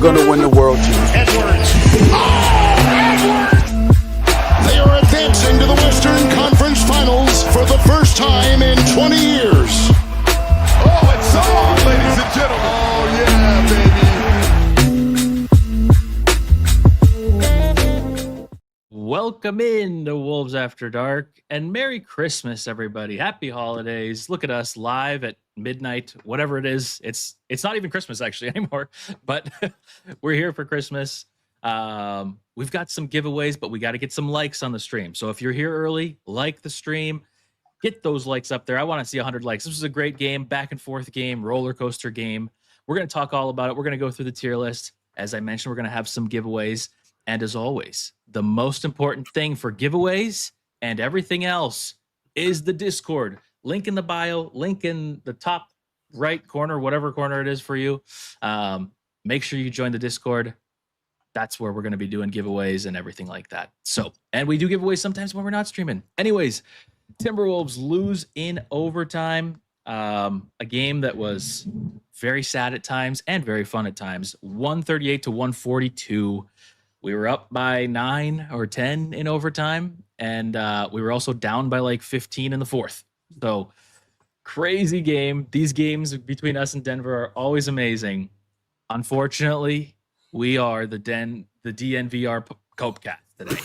going to win the world championship. Edwards. Oh, Edwards! They are advancing to the Western Conference Finals for the first time in 20 years. Oh, it's on, ladies and gentlemen. Oh, yeah, baby. Welcome in to Wolves After Dark, and Merry Christmas, everybody. Happy holidays. Look at us live at midnight, whatever it is. It's not even Christmas actually anymore, but we're here for Christmas. We've got some giveaways, but we got to get some likes on the stream. So if you're here early, like the stream, get those likes up there. I want to see 100 likes. This was a great game, back and forth game, roller coaster game. We're going to talk all about it. We're going to go through the tier list. As I mentioned, we're going to have some giveaways. And as always, the most important thing for giveaways and everything else is the Discord. Link in the bio, link in the top right corner, whatever corner it is for you. Make sure you join the Discord. That's where we're going to be doing giveaways and everything like that. So, and we do giveaways sometimes when we're not streaming. Anyways, Timberwolves lose in overtime. A game that was very sad at times and very fun at times. 138 to 142. We were up by 9 or 10 in overtime, and we were also down by like 15 in the fourth. So crazy game. These games between us and Denver are always amazing. Unfortunately, we are the DNVR Copecast today.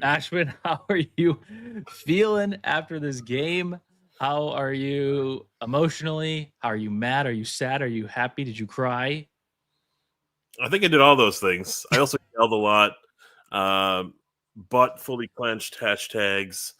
Ashwin, how are you feeling after this game? How are you emotionally? How are you mad? Are you sad? Are you happy? Did you cry? I think I did all those things. I also yelled a lot, butt fully clenched hashtags.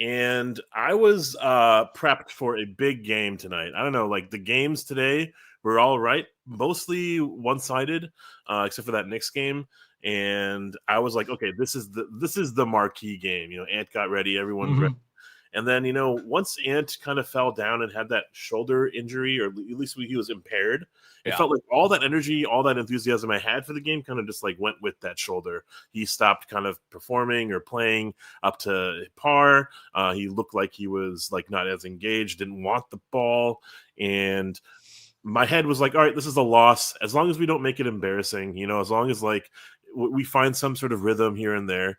And I was prepped for a big game tonight. I don't know, like the games today were all right, mostly one-sided, except for that Knicks game. And I was like, okay, this is the marquee game. You know, Ant got ready, everyone's ready. And then, you know, once Ant kind of fell down and had that shoulder injury, or at least he was impaired, it felt like all that energy, all that enthusiasm I had for the game kind of just like went with that shoulder. He stopped kind of performing or playing up to par. He looked like he was like not as engaged, didn't want the ball. And my head was like, all right, this is a loss. As long as we don't make it embarrassing, you know, as long as like we find some sort of rhythm here and there.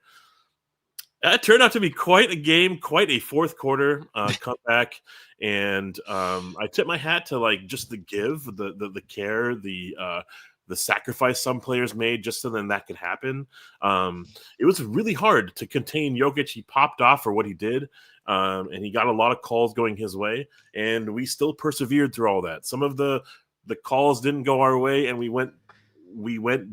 It turned out to be quite a game, quite a fourth quarter comeback, and I tip my hat to like just the give, the care, the sacrifice some players made just so then that could happen. It was really hard to contain Jokic. He popped off for what he did, and he got a lot of calls going his way, and we still persevered through all that. Some of the calls didn't go our way, and we went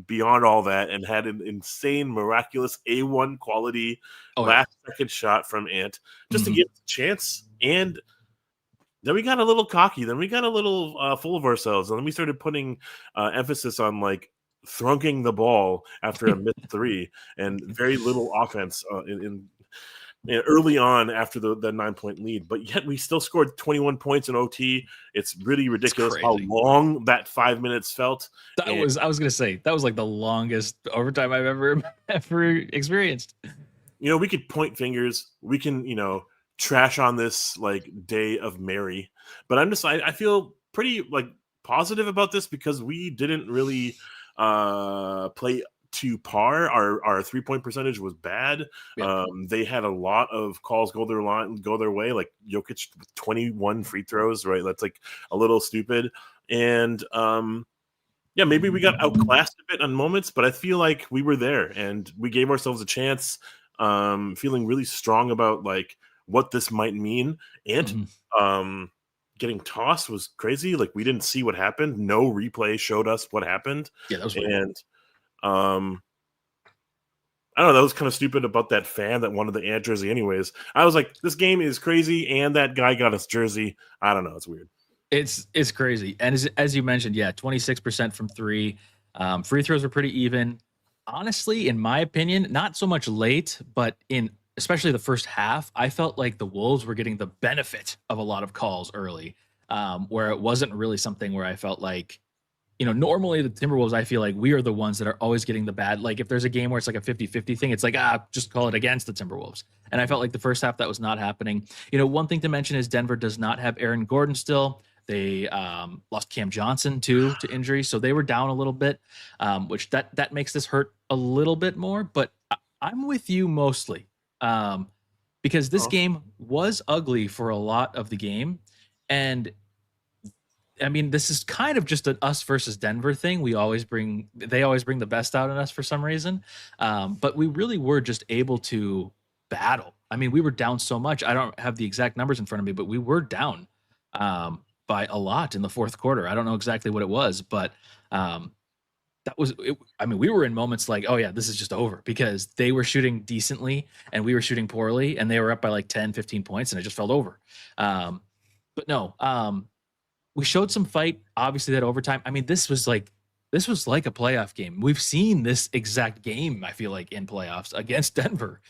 beyond all that and had an insane, miraculous A1 quality last-second shot from Ant just to give us a chance. And then we got a little cocky. Then we got a little full of ourselves. And then we started putting emphasis on, like, thrunking the ball after a missed three and very little offense in early on after the 9-point lead, but yet we still scored 21 points in OT. It's really ridiculous how long that 5 minutes felt. I was going to say, that was like the longest overtime I've ever experienced. You know, we could point fingers. We can, you know, trash on this like day of Mary, but I feel pretty like positive about this because we didn't really play to par. Our 3-point percentage was bad. They had a lot of calls go their way, like Jokic with 21 free throws, right? That's like a little stupid. And maybe we got outclassed a bit on moments, but I feel like we were there and we gave ourselves a chance, feeling really strong about like what this might mean. And getting tossed was crazy. Like we didn't see what happened. No replay showed us what happened. Yeah, that was weird. And I don't know. That was kind of stupid about that fan that wanted the Ant jersey anyways. I was like, this game is crazy, and that guy got his jersey. I don't know. It's weird. It's crazy. And as you mentioned, 26% from three. Free throws were pretty even. Honestly, in my opinion, not so much late, but in especially the first half, I felt like the Wolves were getting the benefit of a lot of calls early, where it wasn't really something where I felt like, you know, normally the Timberwolves, I feel like we are the ones that are always getting the bad. Like if there's a game where it's like a 50-50 thing, it's like, just call it against the Timberwolves. And I felt like the first half that was not happening. You know, one thing to mention is Denver does not have Aaron Gordon still. They lost Cam Johnson too to injury, so they were down a little bit, which that makes this hurt a little bit more. But I'm with you mostly, because this game was ugly for a lot of the game, and I mean, this is kind of just an us versus Denver thing. They always bring the best out in us for some reason. But we really were just able to battle. I mean, we were down so much. I don't have the exact numbers in front of me, but we were down by a lot in the fourth quarter. I don't know exactly what it was, but that was it. I mean, we were in moments like, oh yeah, this is just over, because they were shooting decently and we were shooting poorly, and they were up by like 10, 15 points, and it just felt over. But no, we showed some fight. Obviously, that overtime. I mean, this was like a playoff game. We've seen this exact game, I feel like, in playoffs against Denver.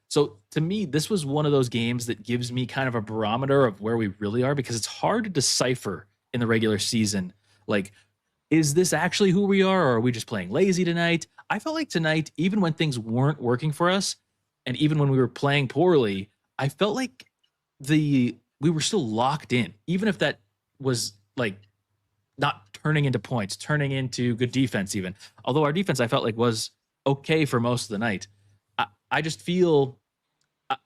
So to me, this was one of those games that gives me kind of a barometer of where we really are, because it's hard to decipher in the regular season. Like, is this actually who we are, or are we just playing lazy tonight? I felt like tonight, even when things weren't working for us, and even when we were playing poorly, I felt like we were still locked in, even if that was like not turning into points, turning into good defense even. Although our defense, I felt like, was okay for most of the night. I just feel,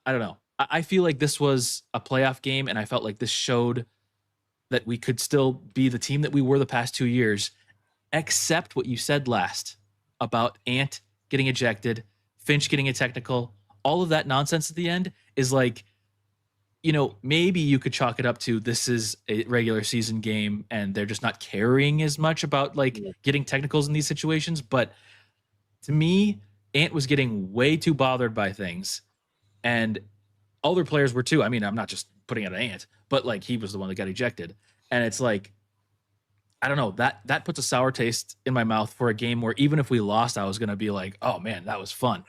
I don't know. I feel like this was a playoff game, and I felt like this showed that we could still be the team that we were the past 2 years, except what you said last about Ant getting ejected, Finch getting a technical. All of that nonsense at the end is like, you know, maybe you could chalk it up to this is a regular season game and they're just not caring as much about like getting technicals in these situations. But to me, Ant was getting way too bothered by things, and other players were too. I mean, I'm not just putting it on Ant, but like he was the one that got ejected. And it's like, I don't know, that puts a sour taste in my mouth for a game where even if we lost, I was going to be like, oh man, that was fun.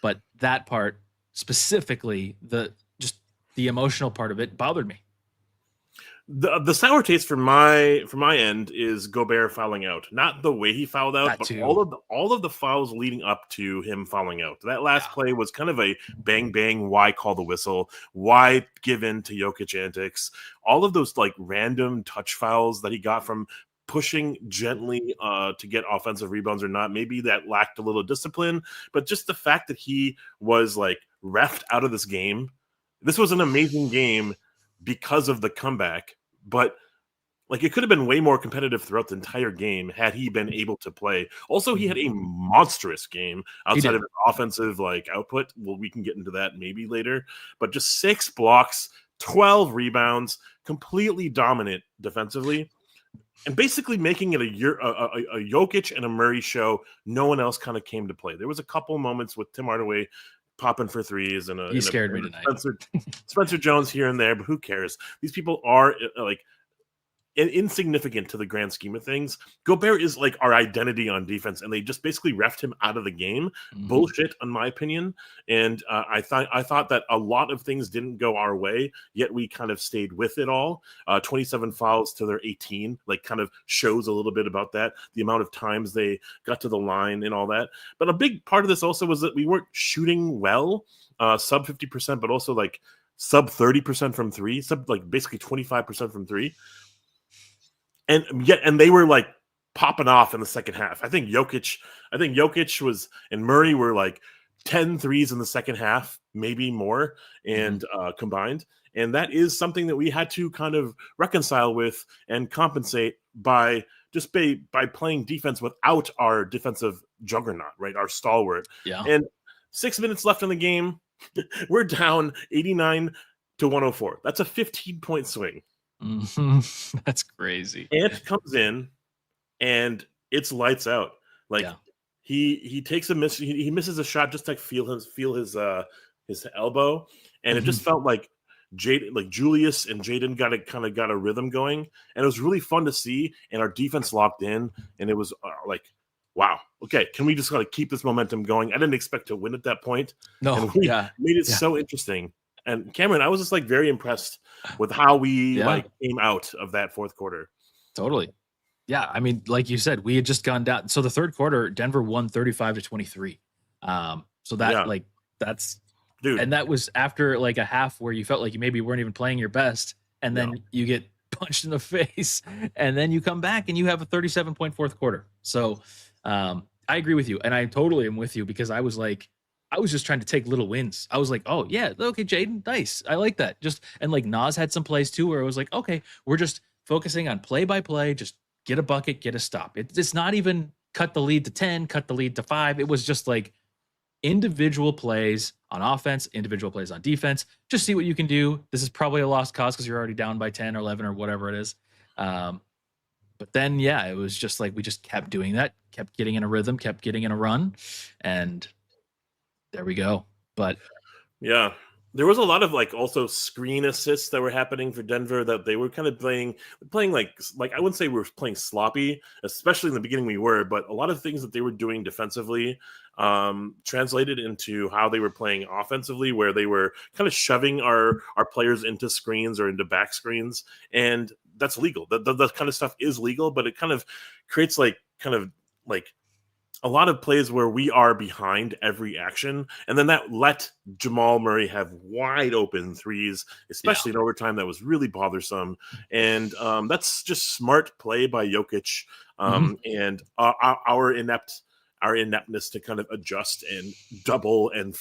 But that part specifically, the emotional part of it bothered me. The sour taste from my end is Gobert fouling out. Not the way he fouled out, but all of the fouls leading up to him fouling out. That last play was kind of a bang bang. Why call the whistle? Why give in to Jokic antics? All of those like random touch fouls that he got from pushing gently to get offensive rebounds or not. Maybe that lacked a little discipline, but just the fact that he was like reffed out of this game. This was an amazing game because of the comeback, but like it could have been way more competitive throughout the entire game had he been able to play. Also, he had a monstrous game outside of his offensive like output. Well, we can get into that maybe later, but just 6 blocks, 12 rebounds, completely dominant defensively, and basically making it a Jokic and a Murray show. No one else kind of came to play. There was a couple moments with Tim Hardaway popping for threes, and he scared me tonight. Spencer Jones here and there, but who cares? These people are like insignificant to the grand scheme of things. Gobert is like our identity on defense, and they just basically reffed him out of the game. Bullshit, in my opinion. And I thought that a lot of things didn't go our way, yet we kind of stayed with it all. 27 fouls to their 18, like kind of shows a little bit about that. The amount of times they got to the line and all that. But a big part of this also was that we weren't shooting well, sub 50%, but also like sub 30% from three, sub like basically 25% from three. And they were like popping off in the second half. I think Jokic was and Murray were like 10 threes in the second half, maybe more, and combined. And that is something that we had to kind of reconcile with and compensate by just by playing defense without our defensive juggernaut, right? Our stalwart. Yeah. And 6 minutes left in the game. We're down 89 to 104. That's a 15-point swing. That's crazy. Ant comes in and it's lights out. Like he takes a miss. He misses a shot just to feel his elbow, and it just felt like Julius and Jaden got a rhythm going, and it was really fun to see. And our defense locked in, and it was like, wow, okay, can we just keep this momentum going? I didn't expect to win at that point. No, and we made it so interesting. And Cameron, I was just like very impressed with how we came out of that fourth quarter. Totally. Yeah. I mean, like you said, we had just gone down. So the third quarter, Denver won 35-23. So that that's dude. And that was after like a half where you felt like you maybe weren't even playing your best. And then you get punched in the face, and then you come back and you have a 37-point fourth quarter. So I agree with you, and I totally am with you, because I was just trying to take little wins. I was like, oh yeah, okay, Jaden, nice, I like that. And like Naz had some plays too where it was like, okay, we're just focusing on play by play, just get a bucket, get a stop. It's not even cut the lead to 10, cut the lead to 5. It was just like individual plays on offense, individual plays on defense. Just see what you can do. This is probably a lost cause because you're already down by 10 or 11 or whatever it is. But then, yeah, it was just like we just kept doing that, kept getting in a rhythm, kept getting in a run, and there we go. But yeah, there was a lot of like also screen assists that were happening for Denver, that they were kind of playing like I wouldn't say we were playing sloppy, especially in the beginning we were, but a lot of things that they were doing defensively translated into how they were playing offensively, where they were kind of shoving our players into screens or into back screens, and that's legal. That kind of stuff is legal, but it kind of creates like a lot of plays where we are behind every action, and then that let Jamal Murray have wide open threes, especially in overtime. That was really bothersome, and that's just smart play by Jokic, and our ineptness to kind of adjust and double and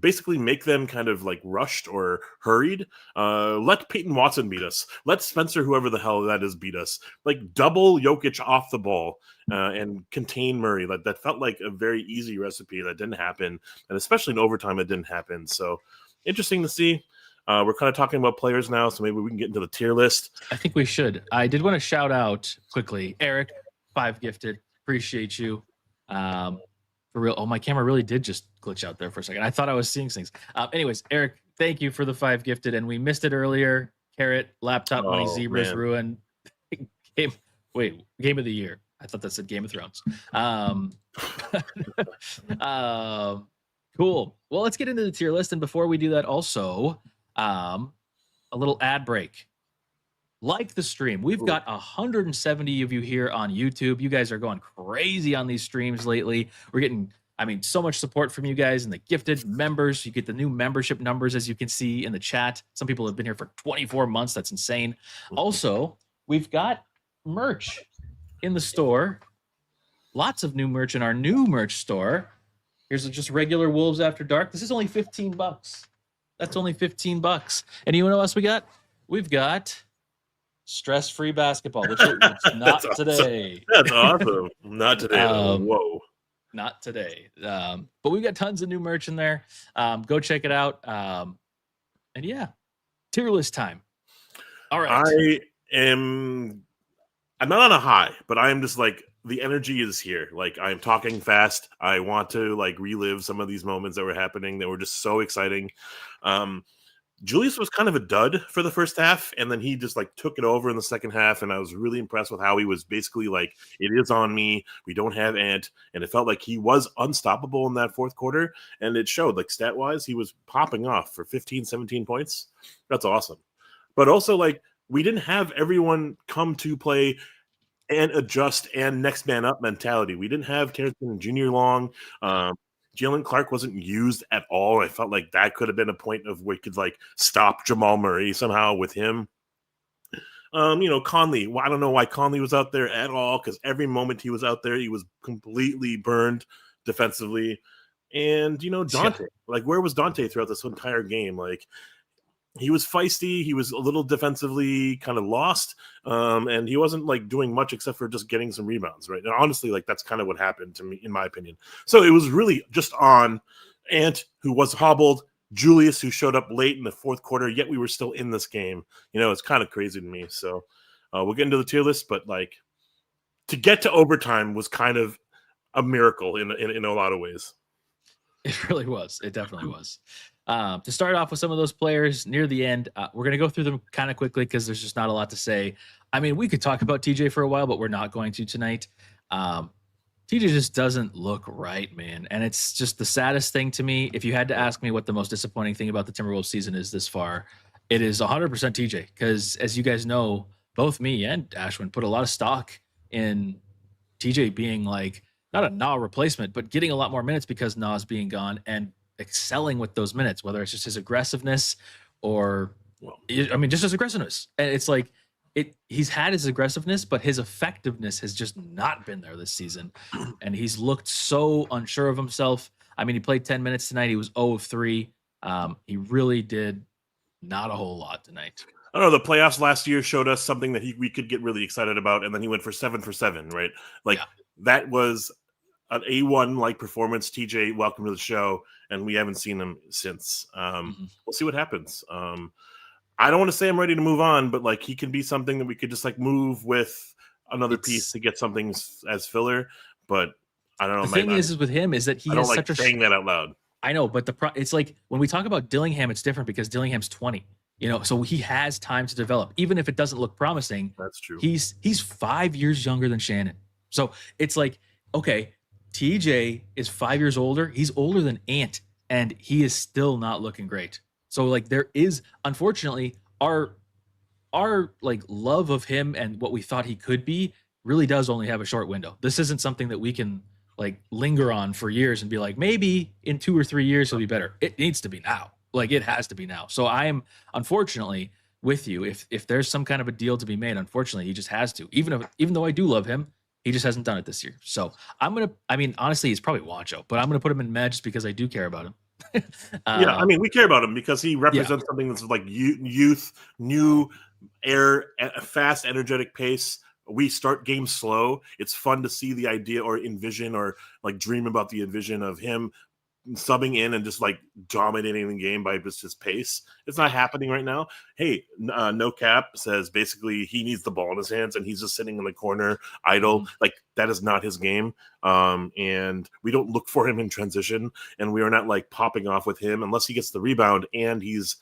basically make them kind of like rushed or hurried. Let Peyton Watson beat us. Let Spencer, whoever the hell that is, beat us. Like double Jokic off the ball and contain Murray. That felt like a very easy recipe that didn't happen. And especially in overtime, it didn't happen. So interesting to see. We're kind of talking about players now, so maybe we can get into the tier list. I think we should. I did want to shout out quickly, Eric, 5 gifted. Appreciate you. For real. Oh, my camera really did just glitch out there for a second. I thought I was seeing things. Anyways, Eric, thank you for the 5 gifted, and we missed it earlier. Carrot, laptop money, zebras, ruin. Game of the year. I thought that said Game of Thrones. Cool. Well, let's get into the tier list, and before we do that, also a little ad break. Like the stream. We've got 170 of you here on YouTube. You guys are going crazy on these streams lately. We're getting, so much support from you guys and the gifted members. You get the new membership numbers, as you can see in the chat. Some people have been here for 24 months. That's insane. Also, we've got merch in the store. Lots of new merch in our new merch store. Here's just regular Wolves After Dark. This is only $15. That's only $15. And you know what else we got? We've got stress-free basketball, which it's not today. That's awesome. Not today. Whoa. Not today. But we've got tons of new merch in there. Go check it out. And yeah, tier list time. All right. I'm not on a high, but I am just like, the energy is here. Like, I'm talking fast. I want to like relive some of these moments that were happening that were just so exciting. Julius was kind of a dud for the first half, and then he just like took it over in the second half, and I was really impressed with how he was basically like, it is on me. We don't have Ant, and it felt like he was unstoppable in that fourth quarter, and it showed like stat-wise, he was popping off for 15, 17 points. That's awesome. But also like, we didn't have everyone come to play and adjust and next man up mentality. We didn't have Terrence Jr. long. Jalen Clark wasn't used at all. I felt like that could have been a point of where we could like stop Jamal Murray somehow with him. Conley. Well, I don't know why Conley was out there at all, because every moment he was out there, he was completely burned defensively. And Donte. Like, where was Donte throughout this entire game? Like, he was feisty. He was a little defensively kind of lost, and he wasn't like doing much except for just getting some rebounds, right? And honestly, like that's kind of what happened to me, in my opinion. So it was really just on Ant, who was hobbled, Julius, who showed up late in the fourth quarter, yet we were still in this game. It's kind of crazy to me. So we'll get into the tier list, but like to get to overtime was kind of a miracle in a lot of ways. It really was. It definitely was. To start off with some of those players near the end, we're going to go through them kind of quickly because there's just not a lot to say. We could talk about TJ for a while, but we're not going to tonight. TJ just doesn't look right, man. And it's just the saddest thing to me. If you had to ask me what the most disappointing thing about the Timberwolves season is this far, it is 100% TJ. Because as you guys know, both me and Ashwin put a lot of stock in TJ being like, not a Nah replacement, but getting a lot more minutes because Naz being gone and excelling with those minutes, whether it's just his aggressiveness or just his aggressiveness. And it's like, he's had his aggressiveness, but his effectiveness has just not been there this season. And he's looked so unsure of himself. I mean, he played 10 minutes tonight. He was 0 of 3. He really did not a whole lot tonight. I don't know. The playoffs last year showed us something that we could get really excited about, and then he went for 7 for 7, right? Like that was an A1 like performance. TJ, welcome to the show, and we haven't seen him since. We'll see what happens. I don't want to say I'm ready to move on, but like he can be something that we could just like move with another piece to get something as filler. But I don't know. The thing is with him is that he I don't has like such saying that out loud. I know, but it's like when we talk about Dillingham, it's different because Dillingham's 20. So he has time to develop, even if it doesn't look promising. That's true. He's 5 years younger than Shannon, so it's like, okay, TJ is 5 years older. He's older than Ant, and he is still not looking great. So like there is, unfortunately, our like love of him and what we thought he could be really does only have a short window. This isn't something that we can like linger on for years and be like, maybe in 2 or 3 years he'll be better. It needs to be now. Like it has to be now. So I am unfortunately with you. If there's some kind of a deal to be made, unfortunately he just has to. Even though I do love him, he just hasn't done it this year. So honestly, he's probably Wancho, but I'm gonna put him in med just because I do care about him. Yeah, I mean, we care about him because he represents something that's like youth, new air, a fast, energetic pace. We start games slow. It's fun to see the idea or envision or like dream about the envision of him subbing in and just like dominating the game by just his pace. It's not happening right now. Hey, No Cap says basically he needs the ball in his hands and he's just sitting in the corner idle. Like that is not his game. And we don't look for him in transition, and we are not like popping off with him unless he gets the rebound and he's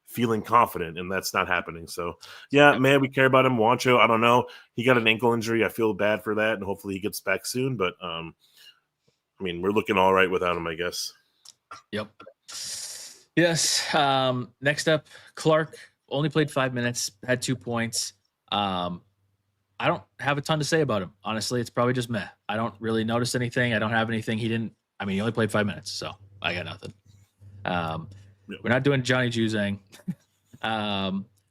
feeling confident, and that's not happening. So yeah, man, we care about him. Wancho, I don't know. He got an ankle injury. I feel bad for that, and hopefully he gets back soon. But I mean, we're looking all right without him, I guess. Yep. Yes. Next up, Clark only played 5 minutes, had 2 points. I don't have a ton to say about him. Honestly, it's probably just meh. I don't really notice anything. I don't have anything. He only played 5 minutes, so I got nothing. We're not doing Johnny Juzang.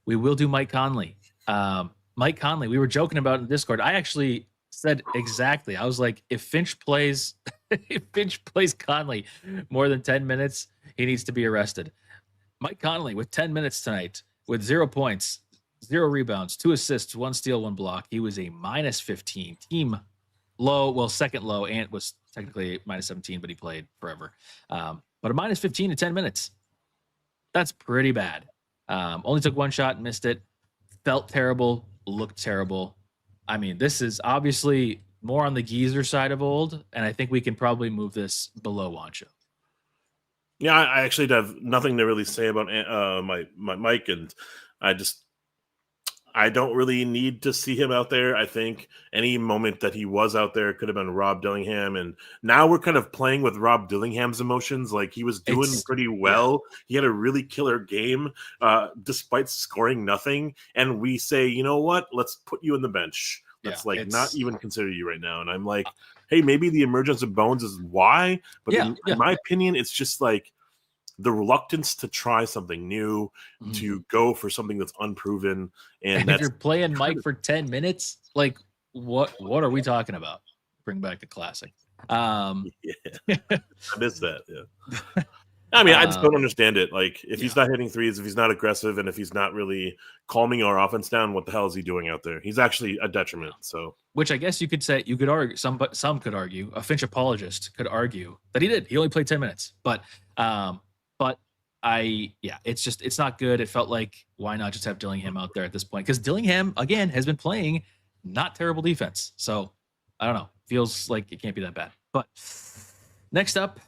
We will do Mike Conley. Mike Conley, we were joking about in Discord. I actually said exactly. I was like, if Finch plays Conley more than 10 minutes, he needs to be arrested. Mike Conley with 10 minutes tonight with 0 points, 0 rebounds, 2 assists, 1 steal, 1 block. He was a -15 team low. Well, second low. Ant was technically -17, but he played forever. But a -15 in 10 minutes. That's pretty bad. Only took 1 shot and missed it. Felt terrible. Looked terrible. I mean, this is obviously more on the geezer side of old, and I think we can probably move this below Wancho. Yeah, I actually have nothing to really say about my Mike, and I don't really need to see him out there. I think any moment that he was out there could have been Rob Dillingham, and now we're kind of playing with Rob Dillingham's emotions. Like he was doing pretty well. Yeah. He had a really killer game despite scoring nothing, and we say, you know what? Let's put you in the bench. Let's not even consider you right now. And I'm like, hey, maybe the emergence of Bones is why, but in my opinion, it's just like the reluctance to try something new, to go for something that's unproven. And that's, you're playing Mike for 10 minutes. Like what are we talking about? Bring back the classic. I miss that. Yeah. I mean, I just don't understand it. Like if he's not hitting threes, if he's not aggressive, and if he's not really calming our offense down, what the hell is he doing out there? He's actually a detriment. So, which I guess you could argue, some could argue, a Finch apologist could argue that he did. He only played 10 minutes, but it's not good. It felt like, why not just have Dillingham out there at this point? Because Dillingham, again, has been playing not terrible defense. So I don't know. Feels like it can't be that bad. But next up,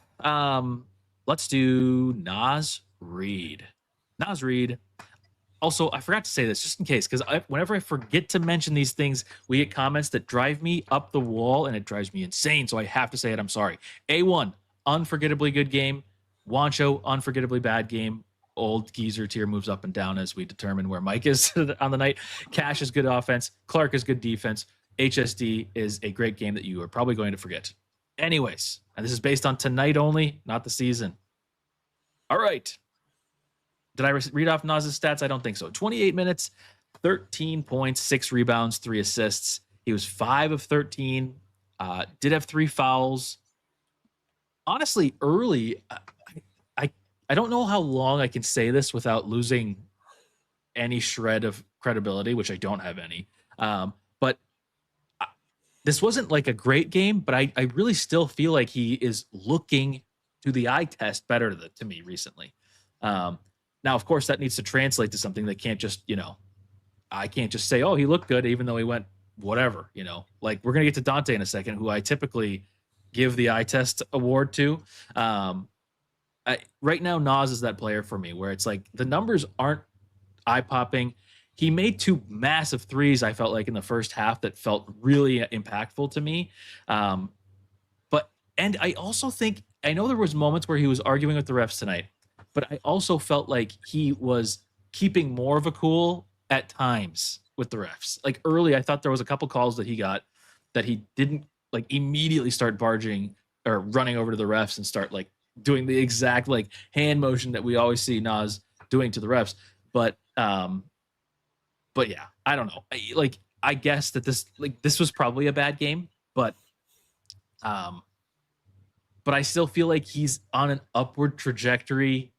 let's do Naz Reed. Naz Reed. Also, I forgot to say this just in case, because whenever I forget to mention these things, we get comments that drive me up the wall, and it drives me insane. So I have to say it. I'm sorry. A1, unforgettably good game. Wancho, unforgettably bad game. Old geezer tier moves up and down as we determine where Mike is on the night. Cash is good offense. Clark is good defense. HSD is a great game that you are probably going to forget. Anyways, and this is based on tonight only, not the season. All right. Did I read off Naz's stats? I don't think so. 28 minutes, 13 points, 6 rebounds, 3 assists. He was 5 of 13. Did have 3 fouls. Honestly, early, I don't know how long I can say this without losing any shred of credibility, which I don't have any. But this wasn't like a great game, but I really still feel like he is looking to the eye test better to me recently. Now, of course, that needs to translate to something that can't just, I can't just say, oh, he looked good, even though he went whatever, like we're going to get to Donte in a second, who I typically give the eye test award to. Right now, Naz is that player for me where it's like the numbers aren't eye popping. He made 2 massive threes, I felt like, in the first half that felt really impactful to me. And I also think, I know there was moments where he was arguing with the refs tonight, but I also felt like he was keeping more of a cool at times with the refs. Like early, I thought there was a couple calls that he got that he didn't like immediately start barging or running over to the refs and start like doing the exact like hand motion that we always see Naz doing to the refs. But yeah, I don't know. I guess that this was probably a bad game, but I still feel like he's on an upward trajectory.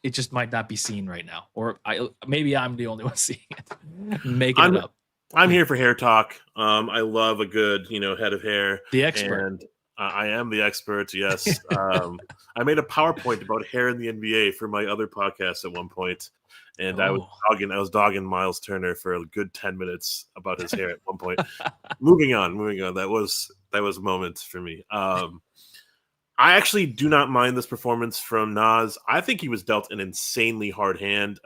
It just might not be seen right now, or maybe I'm the only one seeing it. Making it up. I'm here for hair talk. I love a good, head of hair. The expert. And I am the expert. Yes. I made a PowerPoint about hair in the NBA for my other podcast at one point. And I was dogging Miles Turner for a good 10 minutes about his hair at one point. Moving on. That was a moment for me. I actually do not mind this performance from Naz. I think he was dealt an insanely hard hand.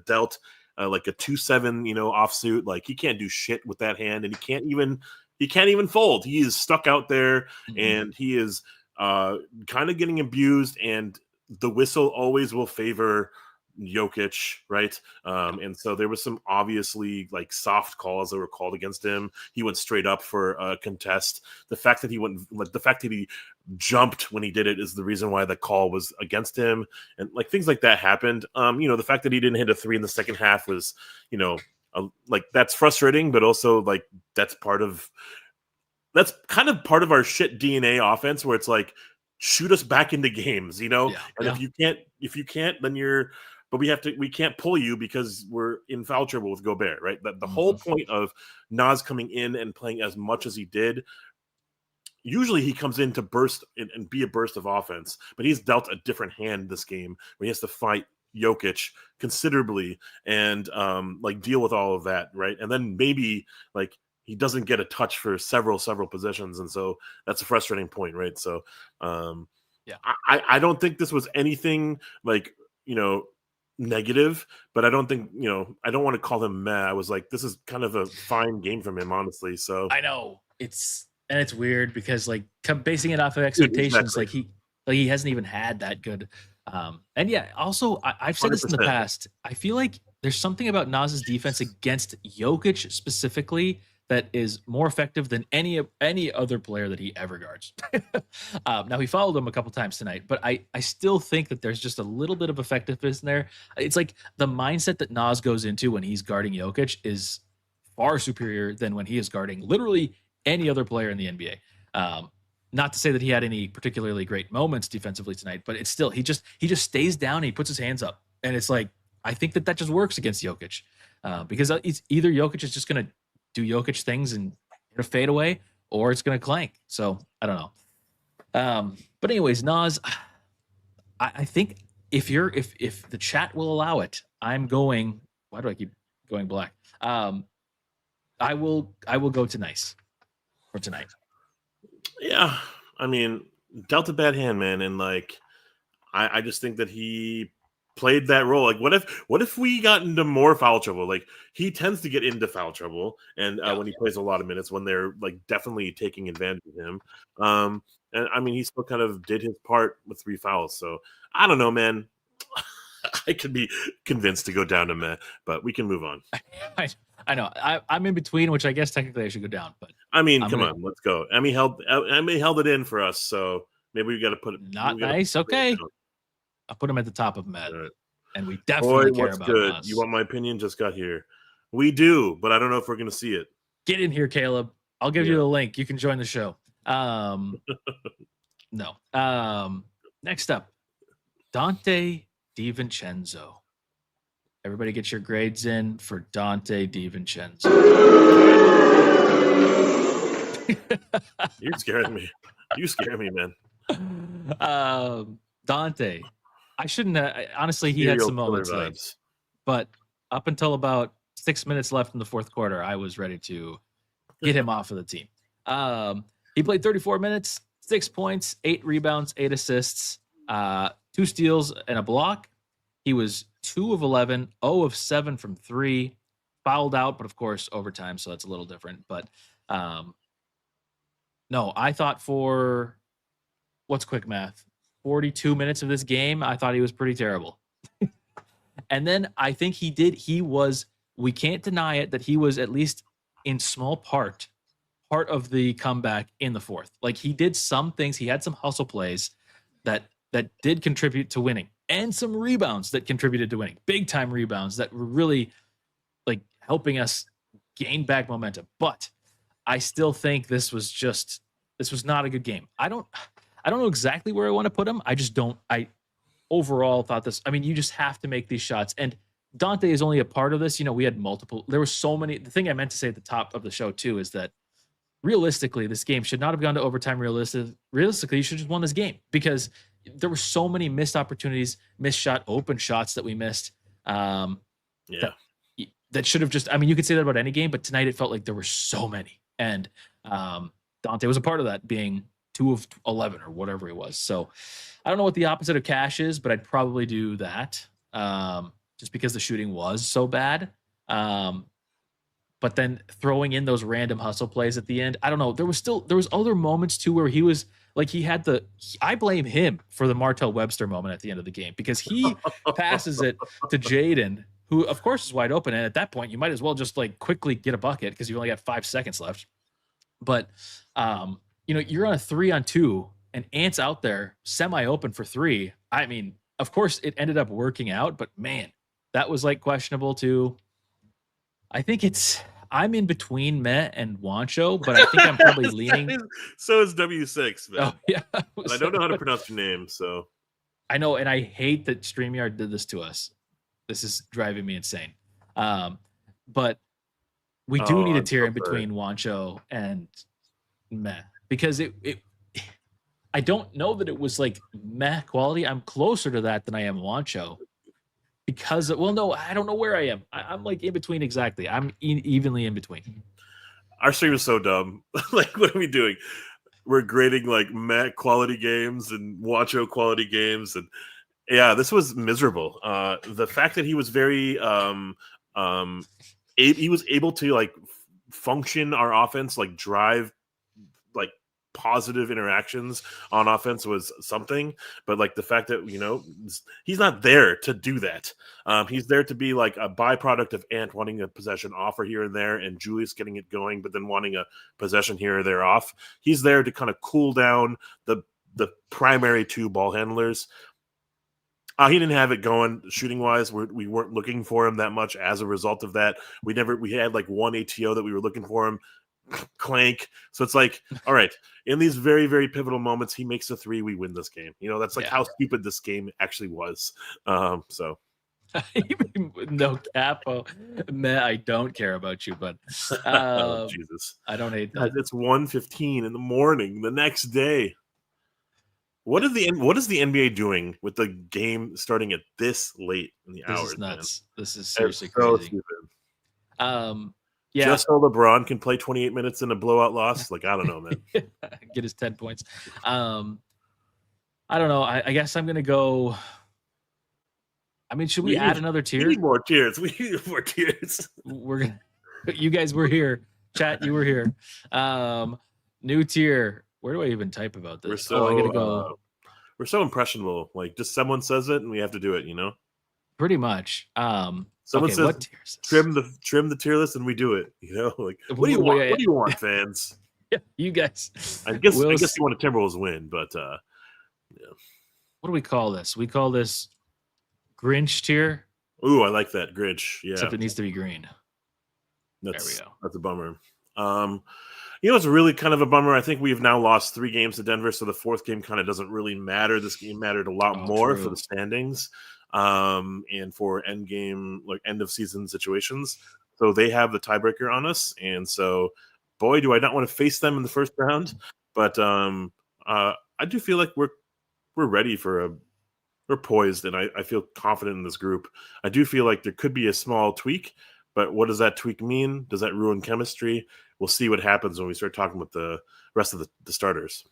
Dealt like a 2-7, offsuit. Like he can't do shit with that hand, and he can't even fold. He is stuck out there, and he is kind of getting abused. And the whistle always will favor Jokic, right? And so there was some obviously like soft calls that were called against him. He went straight up for a contest. The fact that he jumped when he did it is the reason why the call was against him, and like things like that happened. The fact that he didn't hit a 3 in the second half was, like that's frustrating, but also like that's kind of part of our shit DNA offense where it's like shoot us back into games, and if you can't, then but we can't pull you because we're in foul trouble with Gobert, right? The whole point of Naz coming in and playing as much as he did, usually he comes in to burst and be a burst of offense, but he's dealt a different hand this game where he has to fight Jokic considerably and like deal with all of that, right? And then maybe like he doesn't get a touch for several possessions, and so that's a frustrating point, right? So I don't think this was anything like negative, but I don't think I don't want to call him meh. I was like, this is kind of a fine game from him, honestly. So I know it's weird because like basing it off of expectations, exactly. like he hasn't even had that good. And yeah, also I've said this in the 100%. past. I feel like there's something about Naz's defense against Jokic specifically that is more effective than any other player that he ever guards. Now he followed him a couple times tonight, but I still think that there's just a little bit of effectiveness in there. It's like the mindset that Naz goes into when he's guarding Jokic is far superior than when he is guarding literally any other player in the NBA. Not to say that he had any particularly great moments defensively tonight, but it's still he just stays down and he puts his hands up, and it's like I think that just works against Jokic because it's either Jokic is just going to do Jokic things and hit a fade away, or it's going to clank. So I don't know. But anyways, Naz, I think if the chat will allow it, I'm going. Why do I keep going black? I will go to nice for tonight. Yeah, I mean, dealt a bad hand, man, and like I just think that he played that role. Like, what if we got into more foul trouble? Like, he tends to get into foul trouble, and when he plays a lot of minutes, when they're like definitely taking advantage of him. And I mean, he still kind of did his part with 3 fouls. So I don't know, man. I could be convinced to go down to meh, but we can move on. I know. I'm in between, which I guess technically I should go down. But I mean, come on, let's go. Emmy held it in for us, so maybe we got to put it. Not nice. Okay, I'll put him at the top of meh, right. And we definitely care about good. us. You want my opinion? Just got here. We do, but I don't know if we're going to see it. Get in here, Caleb. I'll give you a link. You can join the show. No. Next up, Donte DiVincenzo. Everybody get your grades in for Donte DiVincenzo. You're scaring me. You scare me, man. Donte. I shouldn't honestly, he had some moments late. But up until about 6 minutes left in the fourth quarter, I was ready to get him off of the team. He played 34 minutes, 6 points, 8 rebounds, 8 assists, 2 steals, and a block. He was 2 of 11, 0 of 7 from 3, fouled out, but of course overtime, so that's a little different. But no, I thought for what's quick math, 42 minutes of this game, I thought he was pretty terrible. And then I think we can't deny it, that he was at least in small part of the comeback in the fourth. Like, he did some things. He had some hustle plays that did contribute to winning, and some rebounds that contributed to winning. Big time rebounds that were really like helping us gain back momentum. But I still think this was not a good game. I don't know exactly where I want to put him. I overall thought this. I mean, you just have to make these shots, and Donte is only a part of this. We had multiple. There were so many. The thing I meant to say at the top of the show too is that realistically, this game should not have gone to overtime. Realistically, you should have just won this game, because there were so many missed opportunities, missed shot, open shots that we missed. That should have just. I mean, you could say that about any game, but tonight it felt like there were so many, and Donte was a part of that, being 2 of 11 or whatever it was. So I don't know what the opposite of cash is, but I'd probably do that. Just because the shooting was so bad. But then throwing in those random hustle plays at the end, I don't know. There was other moments too where he was like, I blame him for the Martell Webster moment at the end of the game, because he passes it to Jaden, who of course is wide open. And at that point, you might as well just like quickly get a bucket, because you only got 5 seconds left. But, you're on a 3-on-2 and Ant's out there semi open for 3. I mean, of course it ended up working out, but man, that was like questionable too. I think I'm in between Meh and Wancho, but I think I'm probably leaning. So is W6, man. Oh, yeah. I don't know how to pronounce your name, so. I know, and I hate that StreamYard did this to us. This is driving me insane. But we do need a tier in between Wancho and Meh, because I don't know that it was like Meh quality. I'm closer to that than I am Wancho. Because, no, I don't know where I am. I'm like in between exactly. I'm evenly in between. Our stream is so dumb. Like, what are we doing? We're grading like Matt quality games and Wancho quality games, and yeah, this was miserable. The fact that he was very, he was able to like function our offense, like drive, like positive interactions on offense was something, but like the fact that he's not there to do that. He's there to be like a byproduct of Ant wanting a possession off or here and there, and Julius getting it going, but then wanting a possession here or there off. He's there to kind of cool down the primary 2 ball handlers. He didn't have it going shooting wise. We weren't looking for him that much as a result of that. We had like 1 ATO that we were looking for him. Clank. So it's like, all right, in these very, very pivotal moments, he makes a 3, we win this game. That's like how stupid this game actually was. So no capo, man, I don't care about you, but oh, Jesus, I don't hate that. It's 1:15 in the morning the next day. What is the NBA doing with the game starting at this late in the hours? This is nuts. Man. This is seriously so crazy. Stupid. Yeah. Just so LeBron can play 28 minutes in a blowout loss? Like, I don't know, man. Get his 10 points. I don't know. I guess I'm going to go. I mean, should we add another tier? We need more tiers. We're going to. You guys were here. Chat, you were here. New tier. Where do I even type about this? I gotta go. We're so impressionable. Like, just someone says it and we have to do it, Pretty much. Someone says, what trim the tier list, and we do it. Like, what do you want? What do you want, fans? Yeah, you guys. I guess you want a Timberwolves win, but yeah. What do we call this? We call this Grinch tier. Ooh, I like that, Grinch. Yeah. Except it needs to be green. That's a bummer. It's really kind of a bummer. I think we've now lost 3 games to Denver, so the 4th game kind of doesn't really matter. This game mattered a lot more for the standings, and for end game, like end of season situations. So they have the tiebreaker on us, and so, boy, do I not want to face them in the first round. But I do feel like we're ready we're poised, and I feel confident in this group. I do feel like there could be a small tweak, but what does that tweak mean? Does that ruin chemistry? We'll see what happens when we start talking with the rest of the starters.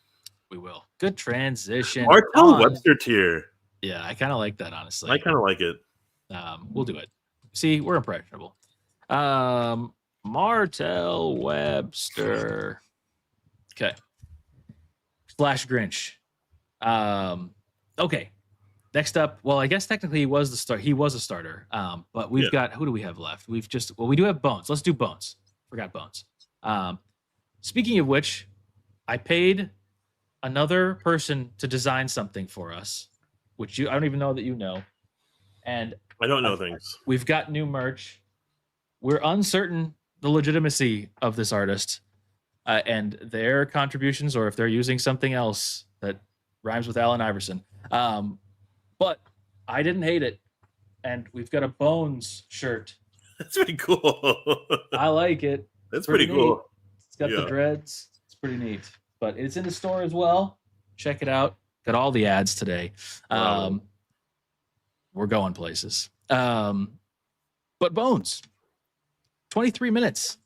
We will. Good transition. Martell Webster tier. Yeah, I kind of like that, honestly. I kind of like it. We'll do it. See, we're impressionable. Martell Webster. Okay. Slash Grinch. Okay. Next up, well, I guess technically he was a starter. But we've got, who do we have left? We do have Bones. Let's do Bones. Forgot Bones. Speaking of which, I paid another person to design something for us, which I don't even know that you know. And I don't know things. We've got new merch. We're uncertain the legitimacy of this artist and their contributions, or if they're using something else that rhymes with Allen Iverson. But I didn't hate it. And we've got a Bones shirt. That's pretty cool. I like it. That's pretty cool. Neat. It's got the dreads. It's pretty neat. But it's in the store as well. Check it out. Got all the ads today. We're going places. But Bones, 23 minutes,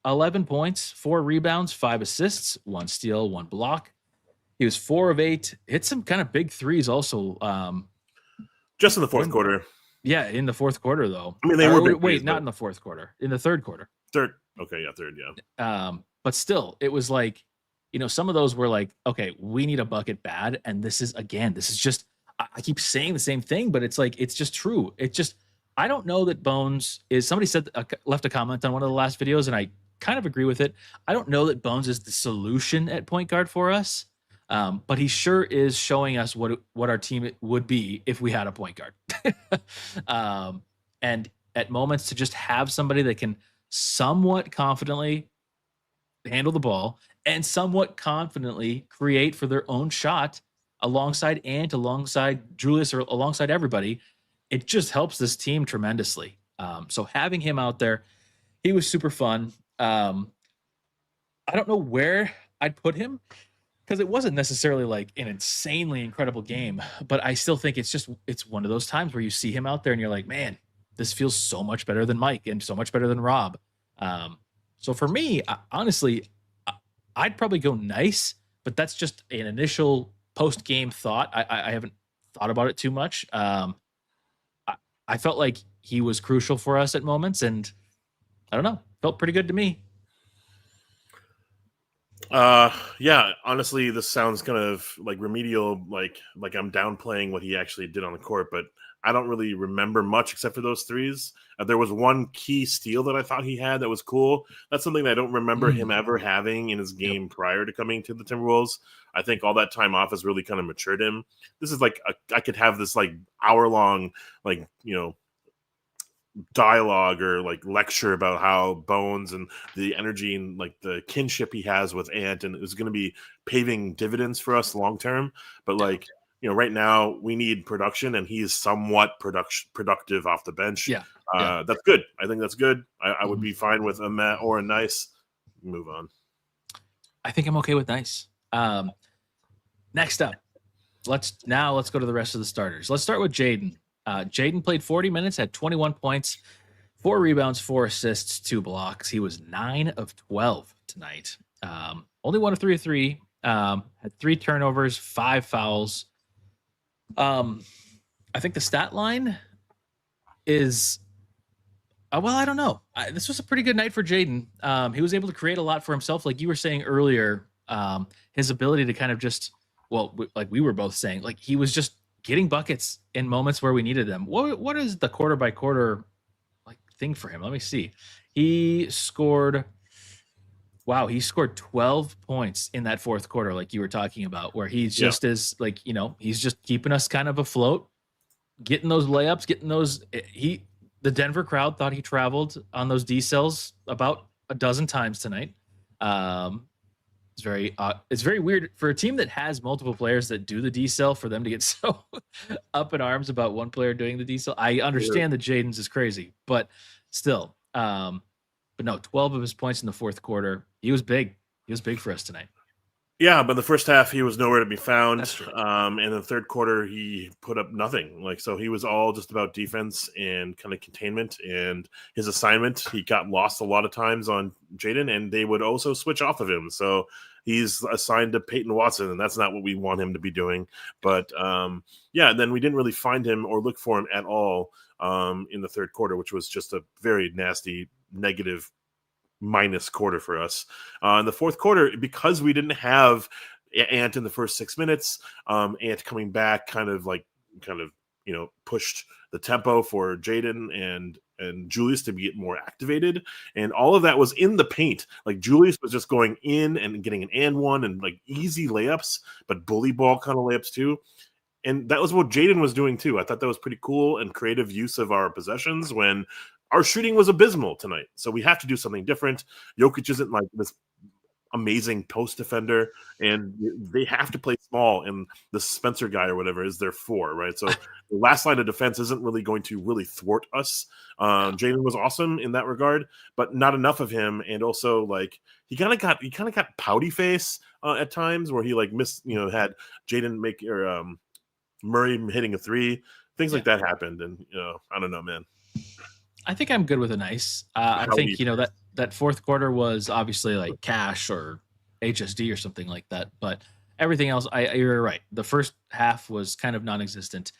11 points, 4 rebounds, 5 assists, 1 steal, 1 block. He was 4 of 8. Hit some kind of big threes also. Just in the fourth quarter. Yeah, in the fourth quarter, though. I mean, they were big wait, threes, not in the fourth quarter. In the third quarter. Third. Okay, yeah, third, yeah. But still, it was like, some of those were like, okay, we need a bucket bad. And this is just, I keep saying the same thing, but it's like, it's just true. It's just, I don't know that Bones is, somebody said, left a comment on one of the last videos, and I kind of agree with it. I don't know that Bones is the solution at point guard for us. But he sure is showing us what our team would be if we had a point guard. And at moments to just have somebody that can somewhat confidently handle the ball and somewhat confidently create for their own shot alongside Ant, alongside Julius, or alongside everybody, it just helps this team tremendously. So having him out there, he was super fun. I don't know where I'd put him, because it wasn't necessarily like an insanely incredible game, but I still think it's one of those times where you see him out there and you're like, man, this feels so much better than Mike and so much better than Rob. So for me, honestly, I'd probably go nice, but that's just an initial post-game thought. I haven't thought about it too much. I felt like he was crucial for us at moments, and I don't know, felt pretty good to me. Yeah, honestly, this sounds kind of like remedial, like I'm downplaying what he actually did on the court, but I don't really remember much except for those threes. There was one key steal that I thought he had that was cool. That's something that I don't remember him ever having in his game prior to coming to the Timberwolves. I think all that time off has really kind of matured him. This is like I could have this like hour-long, like, dialogue or like lecture about how Bones and the energy and like the kinship he has with Ant, and it's going to be paving dividends for us long term. But like, right now we need production, and he is somewhat productive off the bench. That's good. I think that's good. I would be fine with a Matt or a nice. Move on. I think I'm okay with nice. Next up, let's go to the rest of the starters. Let's start with Jaden. Jaden played 40 minutes, had 21 points, 4 rebounds, 4 assists, 2 blocks. He was 9 of 12 tonight. Only 1 of 3 of 3. Had 3 turnovers, 5 fouls. I think the stat line is, I don't know. This was a pretty good night for Jaden. He was able to create a lot for himself. Like you were saying earlier, his ability to kind of just, like we were both saying, like he was just getting buckets in moments where we needed them. What is the quarter by quarter like thing for him? Let me see. He scored 12 points in that fourth quarter, like you were talking about, where he's just as like, he's just keeping us kind of afloat, getting those layups, getting those. the Denver crowd thought he traveled on those D cells about a dozen times tonight. It's very weird for a team that has multiple players that do the D cell for them to get so up in arms about one player doing the D cell. I understand that Jaden's is crazy, but still, but no, 12 of his points in the fourth quarter. He was big. He was big for us tonight. Yeah, but the first half he was nowhere to be found. That's true. In the third quarter he put up nothing. So he was all just about defense and kind of containment and his assignment. He got lost a lot of times on Jaden, and they would also switch off of him. So he's assigned to Peyton Watson, and that's not what we want him to be doing. But then we didn't really find him or look for him at all in the third quarter, which was just a very nasty negative minus quarter for us. In the fourth quarter, because we didn't have Ant in the first 6 minutes, Ant coming back kind of pushed the tempo for Jaden and Julius to get more activated, and all of that was in the paint. Like Julius was just going in and getting an and one and like easy layups, but bully ball kind of layups too. And that was what Jaden was doing too. I thought that was pretty cool and creative use of our possessions when our shooting was abysmal tonight. So we have to do something different. Jokic isn't like this amazing post defender, and they have to play small, and the Spencer guy or whatever is their 4, right? So the last line of defense isn't really going to really thwart us. Jaden was awesome in that regard, but not enough of him. And also like he kind of got pouty face at times where he like missed, had Jaden make or Murray hitting a 3, things like that happened. And I don't know, man. I think I'm good with an ice. I think that fourth quarter was obviously like cash or HSD or something like that, but everything else, you're right. The first half was kind of non-existent.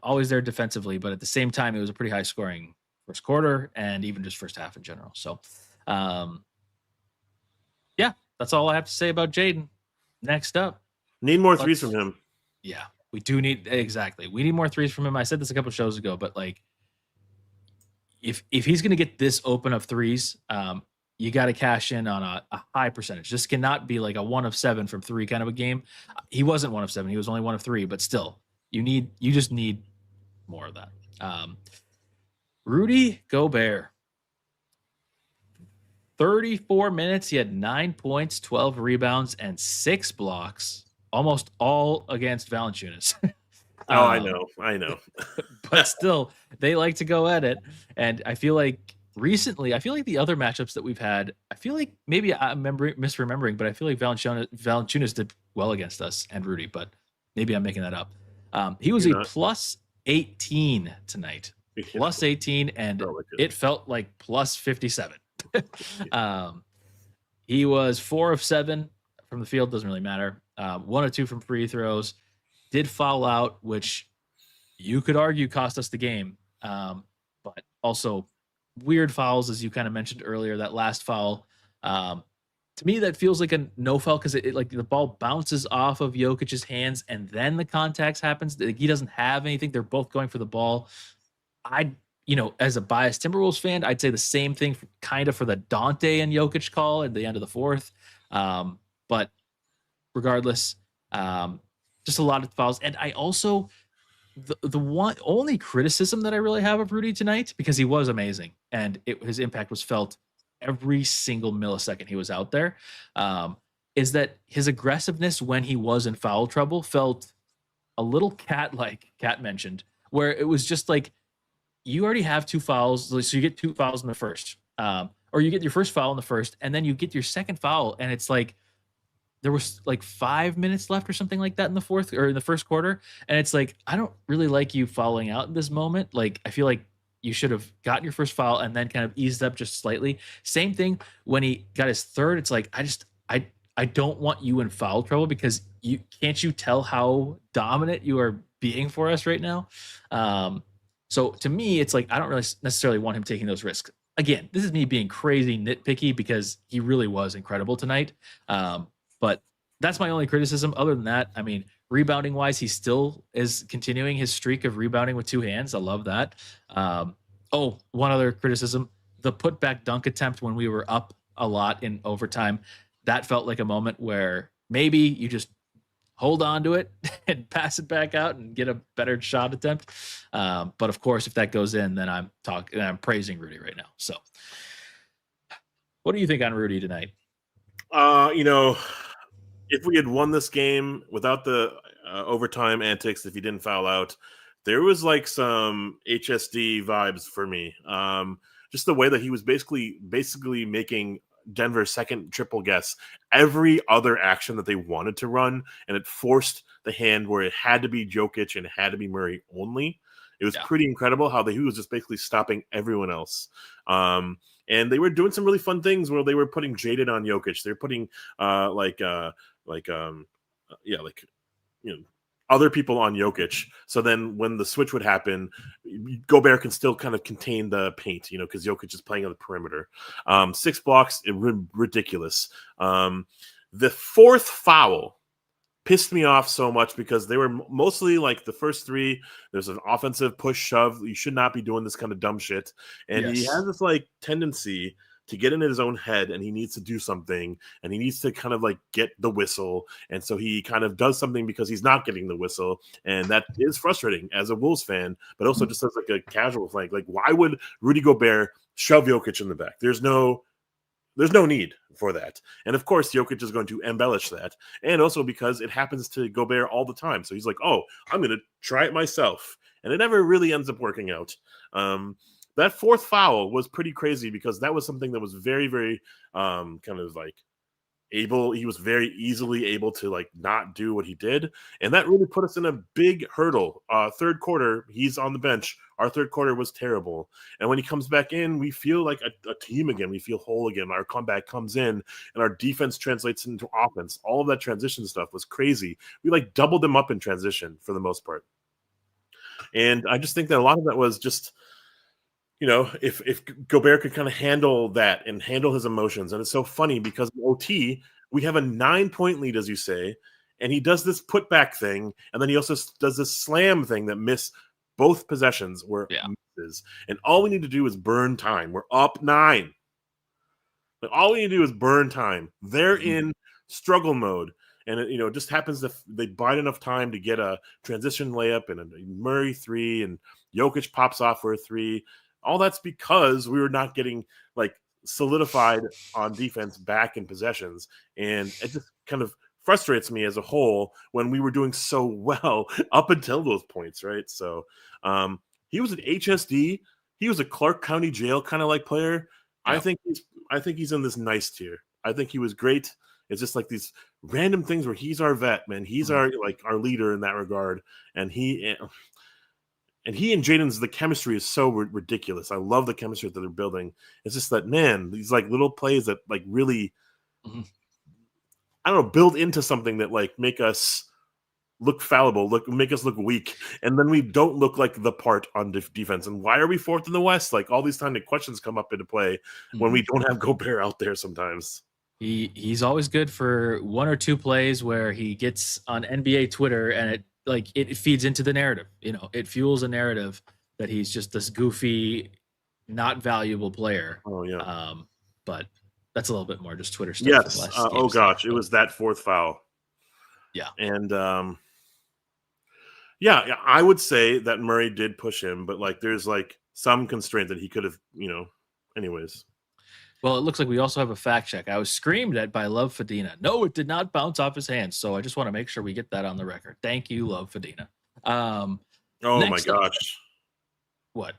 Always there defensively, but at the same time, it was a pretty high scoring first quarter and even just first half in general. So, that's all I have to say about Jaden. Next up, need more threes from him. Yeah, we do need exactly. We need more threes from him. I said this a couple shows ago, but like, if he's going to get this open of threes, you got to cash in on a high percentage. This cannot be like a 1 of 7 from 3 kind of a game. He wasn't 1 of 7. He was only 1 of 3, but still, you just need more of that. Rudy Gobert, 34 minutes. He had 9 points, 12 rebounds, and 6 blocks, almost all against Valanciunas. Oh, I know. But still, they like to go at it. And I feel like recently, the other matchups that we've had, I feel like maybe I'm misremembering, but I feel like Valanciunas did well against us and Rudy, but maybe I'm making that up. He was a plus 18 tonight. Plus 18, and it felt like plus 57. He was 4 of 7 from the field, doesn't really matter. 1 of 2 from free throws. Did foul out, which you could argue cost us the game. But also weird fouls, as you kind of mentioned earlier, that last foul. To me, that feels like a no foul because it like the ball bounces off of Jokic's hands and then the contact happens. He doesn't have anything. They're both going for the ball. As a biased Timberwolves fan, I'd say the same thing kind of for the Donte and Jokic call at the end of the fourth. But regardless, just a lot of fouls. And I also, the only criticism that I really have of Rudy tonight, because he was amazing and his impact was felt every single millisecond he was out there, is that his aggressiveness when he was in foul trouble felt a little cat-like, Cat mentioned, where it was just like, you already have 2 fouls, so you get 2 fouls in the first, or you get your first foul in the first, and then you get your second foul, and it's like, there was like 5 minutes left or something like that in the fourth or in the first quarter. And it's like, I don't really like you fouling out in this moment. Like, I feel like you should have gotten your first foul and then kind of eased up just slightly. Same thing when he got his third. It's like, I don't want you in foul trouble because can't you tell how dominant you are being for us right now? So to me, it's like, I don't really necessarily want him taking those risks. Again, this is me being crazy nitpicky because he really was incredible tonight. But that's my only criticism. Other than that, I mean, rebounding wise, he still is continuing his streak of rebounding with 2 hands. I love that. One other criticism, the putback dunk attempt when we were up a lot in overtime, that felt like a moment where maybe you just hold on to it and pass it back out and get a better shot attempt. But of course, if that goes in, then I'm praising Rudy right now. So what do you think on Rudy tonight? If we had won this game without the overtime antics, if he didn't foul out, there was like some HSD vibes for me. Just the way that he was basically making Denver second triple guess every other action that they wanted to run, and it forced the hand where it had to be Jokic and it had to be Murray only. It was pretty incredible how he was just basically stopping everyone else. And they were doing some really fun things where they were putting Jaden on Jokic. They're putting other people on Jokic. So then when the switch would happen, Gobert can still kind of contain the paint, because Jokic is playing on the perimeter. 6 blocks, ridiculous. The fourth foul pissed me off so much because they were mostly like the first 3. There's an offensive push shove. You should not be doing this kind of dumb shit. And he has this like tendency to get in his own head, and he needs to do something, and he needs to kind of like get the whistle. And so he kind of does something because he's not getting the whistle. And that is frustrating as a Wolves fan, but also just as like a casual fan. Like, why would Rudy Gobert shove Jokic in the back? There's no need for that. And of course, Jokic is going to embellish that. And also because it happens to Gobert all the time. So he's like, oh, I'm going to try it myself. And it never really ends up working out. That fourth foul was pretty crazy because that was something that was very, very kind of like he was very easily able to like not do what he did. And that really put us in a big hurdle. Third quarter, he's on the bench. Our third quarter was terrible. And when he comes back in, we feel like a team again. We feel whole again. Our comeback comes in and our defense translates into offense. All of that transition stuff was crazy. We like doubled them up in transition for the most part. And I just think that a lot of that was just, if Gobert could kind of handle that and handle his emotions. And it's so funny because in OT, we have a 9-point lead, as you say, and he does this putback thing, and then he also does this slam thing that missed both possessions where misses. And all we need to do is burn time. We're up 9. But all we need to do is burn time. They're in struggle mode. And it just happens that they bide enough time to get a transition layup and a Murray 3, and Jokic pops off for a 3. All that's because we were not getting like solidified on defense back in possessions. And it just kind of frustrates me as a whole when we were doing so well up until those points, right? So he was an HSD. He was a Clark County Jail kind of like player. Yep. I think he's in this nice tier. I think he was great. It's just like these random things where he's our vet, man. He's our leader in that regard. And he and Jaden's, the chemistry is so ridiculous. I love the chemistry that they're building. It's just that, man, these like little plays that like really, I don't know, build into something that like make us look fallible, make us look weak. And then we don't look like the part on defense. And why are we 4th in the West? Like all these times the questions come up into play when we don't have Gobert out there sometimes. He's always good for 1 or 2 plays where he gets on NBA Twitter and it feeds into the narrative. It fuels a narrative that he's just this goofy, not valuable player. Oh yeah. But that's a little bit more just Twitter stuff. Yes. It was that 4th foul. Yeah. And I would say that Murray did push him, but like there's like some constraint that he could have, anyways. Well, it looks like we also have a fact check. I was screamed at by Love Fadina. No, it did not bounce off his hands. So I just want to make sure we get that on the record. Thank you, Love Fadina. Oh my gosh. What?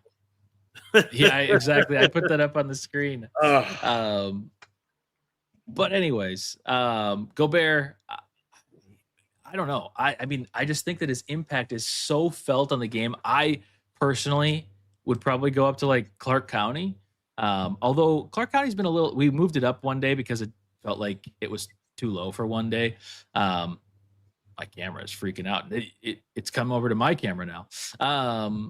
Yeah, exactly. I put that up on the screen. But anyways, Gobert, I don't know. I mean, I just think that his impact is so felt on the game. I personally would probably go up to like Clark County. Although Clark County's been we moved it up one day because it felt like it was too low for one day. My camera is freaking out. It's come over to my camera now.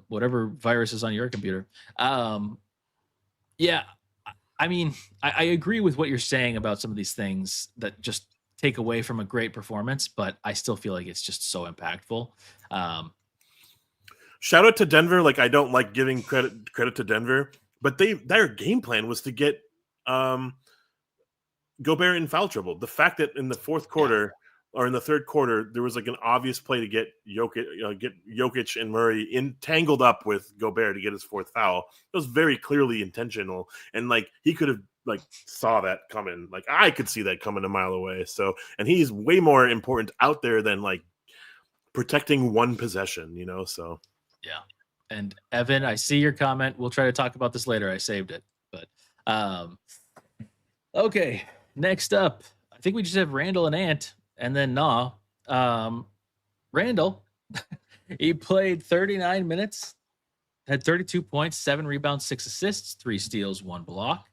Whatever virus is on your computer. Yeah, I mean, I agree with what you're saying about some of these things that just take away from a great performance, but I still feel like it's just so impactful. Shout out to Denver. Like I don't like giving credit to Denver. But their game plan was to get Gobert in foul trouble. The fact that in the 4th quarter or in the third quarter, there was like an obvious play to get Jokic and Murray entangled up with Gobert to get his fourth foul. It was very clearly intentional, and like he could have like saw that coming. Like I could see that coming a mile away. So, and he's way more important out there than like protecting one possession, So yeah. And Evan, I see your comment. We'll try to talk about this later. I saved it, but okay. Next up, I think we just have Randle and Ant. And then Randle, he played 39 minutes, had 32 points, 7 rebounds, 6 assists, 3 steals, 1 block,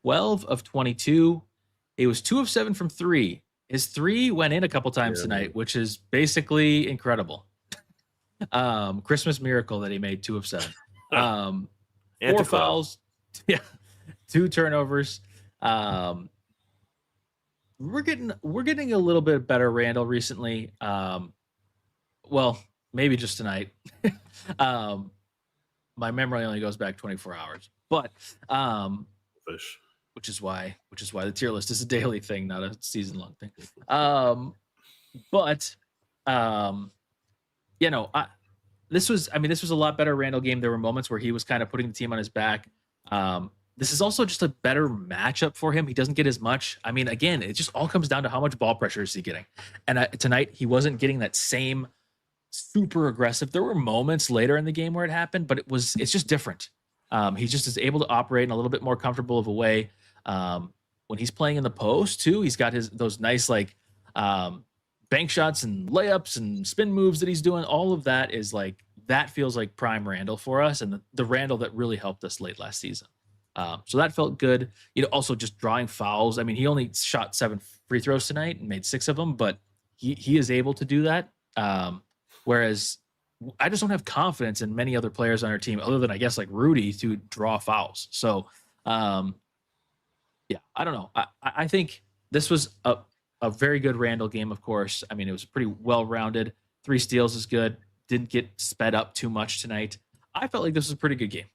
12 of 22. He was 2 of 7 from 3. His 3 went in a couple times tonight, which is basically incredible. Christmas miracle that he made 2 of 7. 4 fouls, 2 turnovers. We're getting a little bit better Randle recently. Well, maybe just tonight. My memory only goes back 24 hours, but which is why the tier list is a daily thing, not a season long thing. This was a lot better Randle game. There were moments where he was kind of putting the team on his back. This is also just a better matchup for him. He doesn't get as much. I mean, again, it just all comes down to how much ball pressure is he getting. And tonight, he wasn't getting that same super aggressive. There were moments later in the game where it happened, but it's just different. He just is able to operate in a little bit more comfortable of a way. When he's playing in the post too, he's got those nice like bank shots and layups and spin moves that he's doing. All of that is like, that feels like prime Randle for us, and the Randle that really helped us late last season. So that felt good. Also just drawing fouls. I mean, he only shot 7 free throws tonight and made 6 of them, but he is able to do that. Whereas I just don't have confidence in many other players on our team, other than I guess like Rudy, to draw fouls. So, I don't know. I think this was a very good Randle game. Of course, I mean, it was pretty well-rounded. 3 steals is good. Didn't get sped up too much tonight. I felt like this was a pretty good game.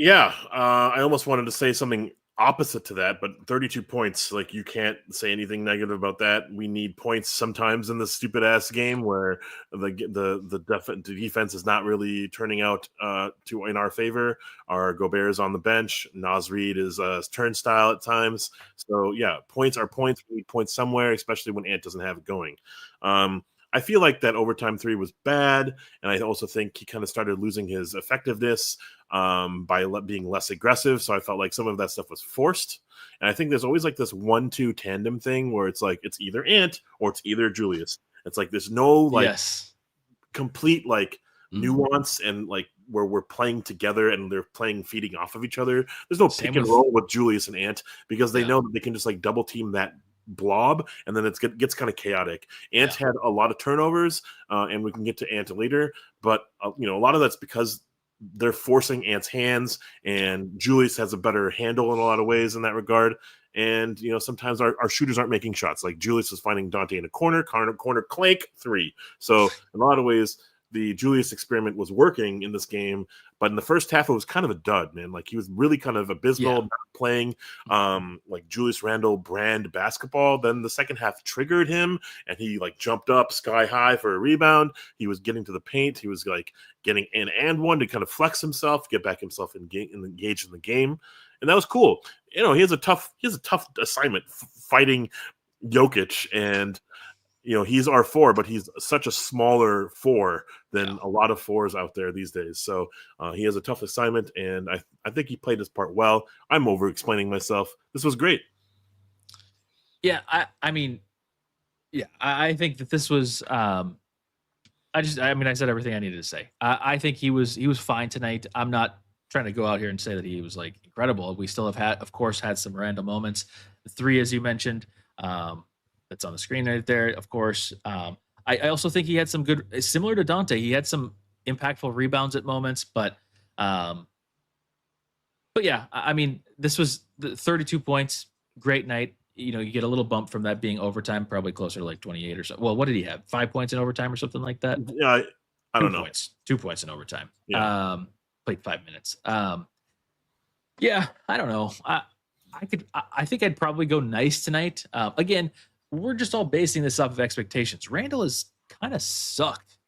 Yeah, I almost wanted to say something opposite to that, but 32 points, like you can't say anything negative about that. We need points sometimes in this stupid ass game where the defense is not really turning out in our favor. Our Gobert is on the bench. Naz Reed is turnstile at times. So yeah, points are points. We need points somewhere, especially when Ant doesn't have it going. I feel like that overtime 3 was bad, and I also think he kind of started losing his effectiveness by being less aggressive. So I felt like some of that stuff was forced. And I think there's always like this 1-2 tandem thing where it's like it's either Ant or it's either Julius. It's like there's no like complete like nuance and like where we're playing together and they're feeding off of each other. There's no pick and roll with Julius and Ant because they know that they can just like double team that blob, and then it gets kind of chaotic. Ant had a lot of turnovers, and we can get to Ant later, but a lot of that's because they're forcing Ant's hands, and Julius has a better handle in a lot of ways in that regard. And sometimes our shooters aren't making shots. Like Julius was finding Donte in a corner clank 3. So in a lot of ways, the Julius experiment was working in this game, but in the first half, it was kind of a dud, man. Like he was really kind of abysmal, not playing like Julius Randle brand basketball. Then the second half triggered him, and he like jumped up sky high for a rebound. He was getting to the paint. He was like getting an and one to kind of flex himself, get back himself engaged in the game, and that was cool. He has a tough assignment fighting Jokic, and he's our 4, but he's such a smaller 4 than a lot of 4s out there these days. So he has a tough assignment, and I think he played his part well. I'm over-explaining myself. This was great. Yeah, I think that this was I said everything I needed to say. I think he was fine tonight. I'm not trying to go out here and say that he was like incredible. We still have had some random moments. The 3, as you mentioned, that's on the screen right there, of course. I also think he had some good, similar to Donte, he had some impactful rebounds at moments, but yeah, I mean, this was the 32 points, great night. You get a little bump from that being overtime, probably closer to like 28 or so. Well, what did he have? 5 points in overtime or something like that? Yeah, I don't know. 2 points in overtime. Yeah. Played 5 minutes. Yeah, I don't know. I think I'd probably go nice tonight. Again, we're just all basing this off of expectations. Randall has kind of sucked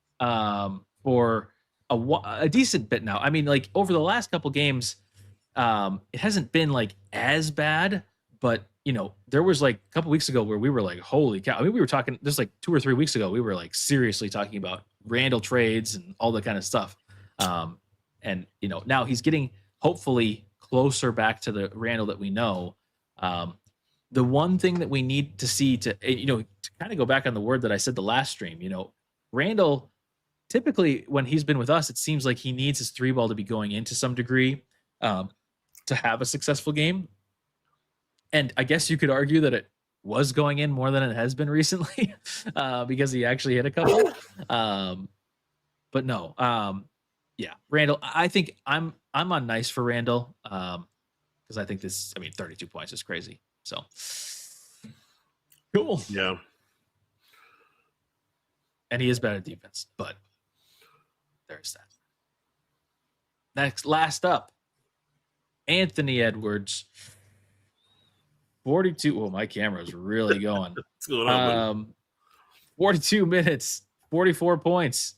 for a decent bit now. I mean, like over the last couple games, it hasn't been like as bad, but there was like a couple weeks ago where we were like, holy cow. I mean, we were talking just like 2 or 3 weeks ago, we were like seriously talking about Randall trades and all that kind of stuff. And now he's getting hopefully closer back to the Randall that we know. The one thing that we need to see to kind of go back on the word that I said the last stream, Randall, typically when he's been with us, it seems like he needs his 3 ball to be going in to some degree to have a successful game. And I guess you could argue that it was going in more than it has been recently because he actually hit a couple. But no, yeah, Randall, I think I'm on nice for Randall because I think 32 points is crazy. So cool. Yeah. And he is better at defense, but there's that. Last up, Anthony Edwards. 42. Oh, my camera's really going. What's going on, 42 minutes, 44 points.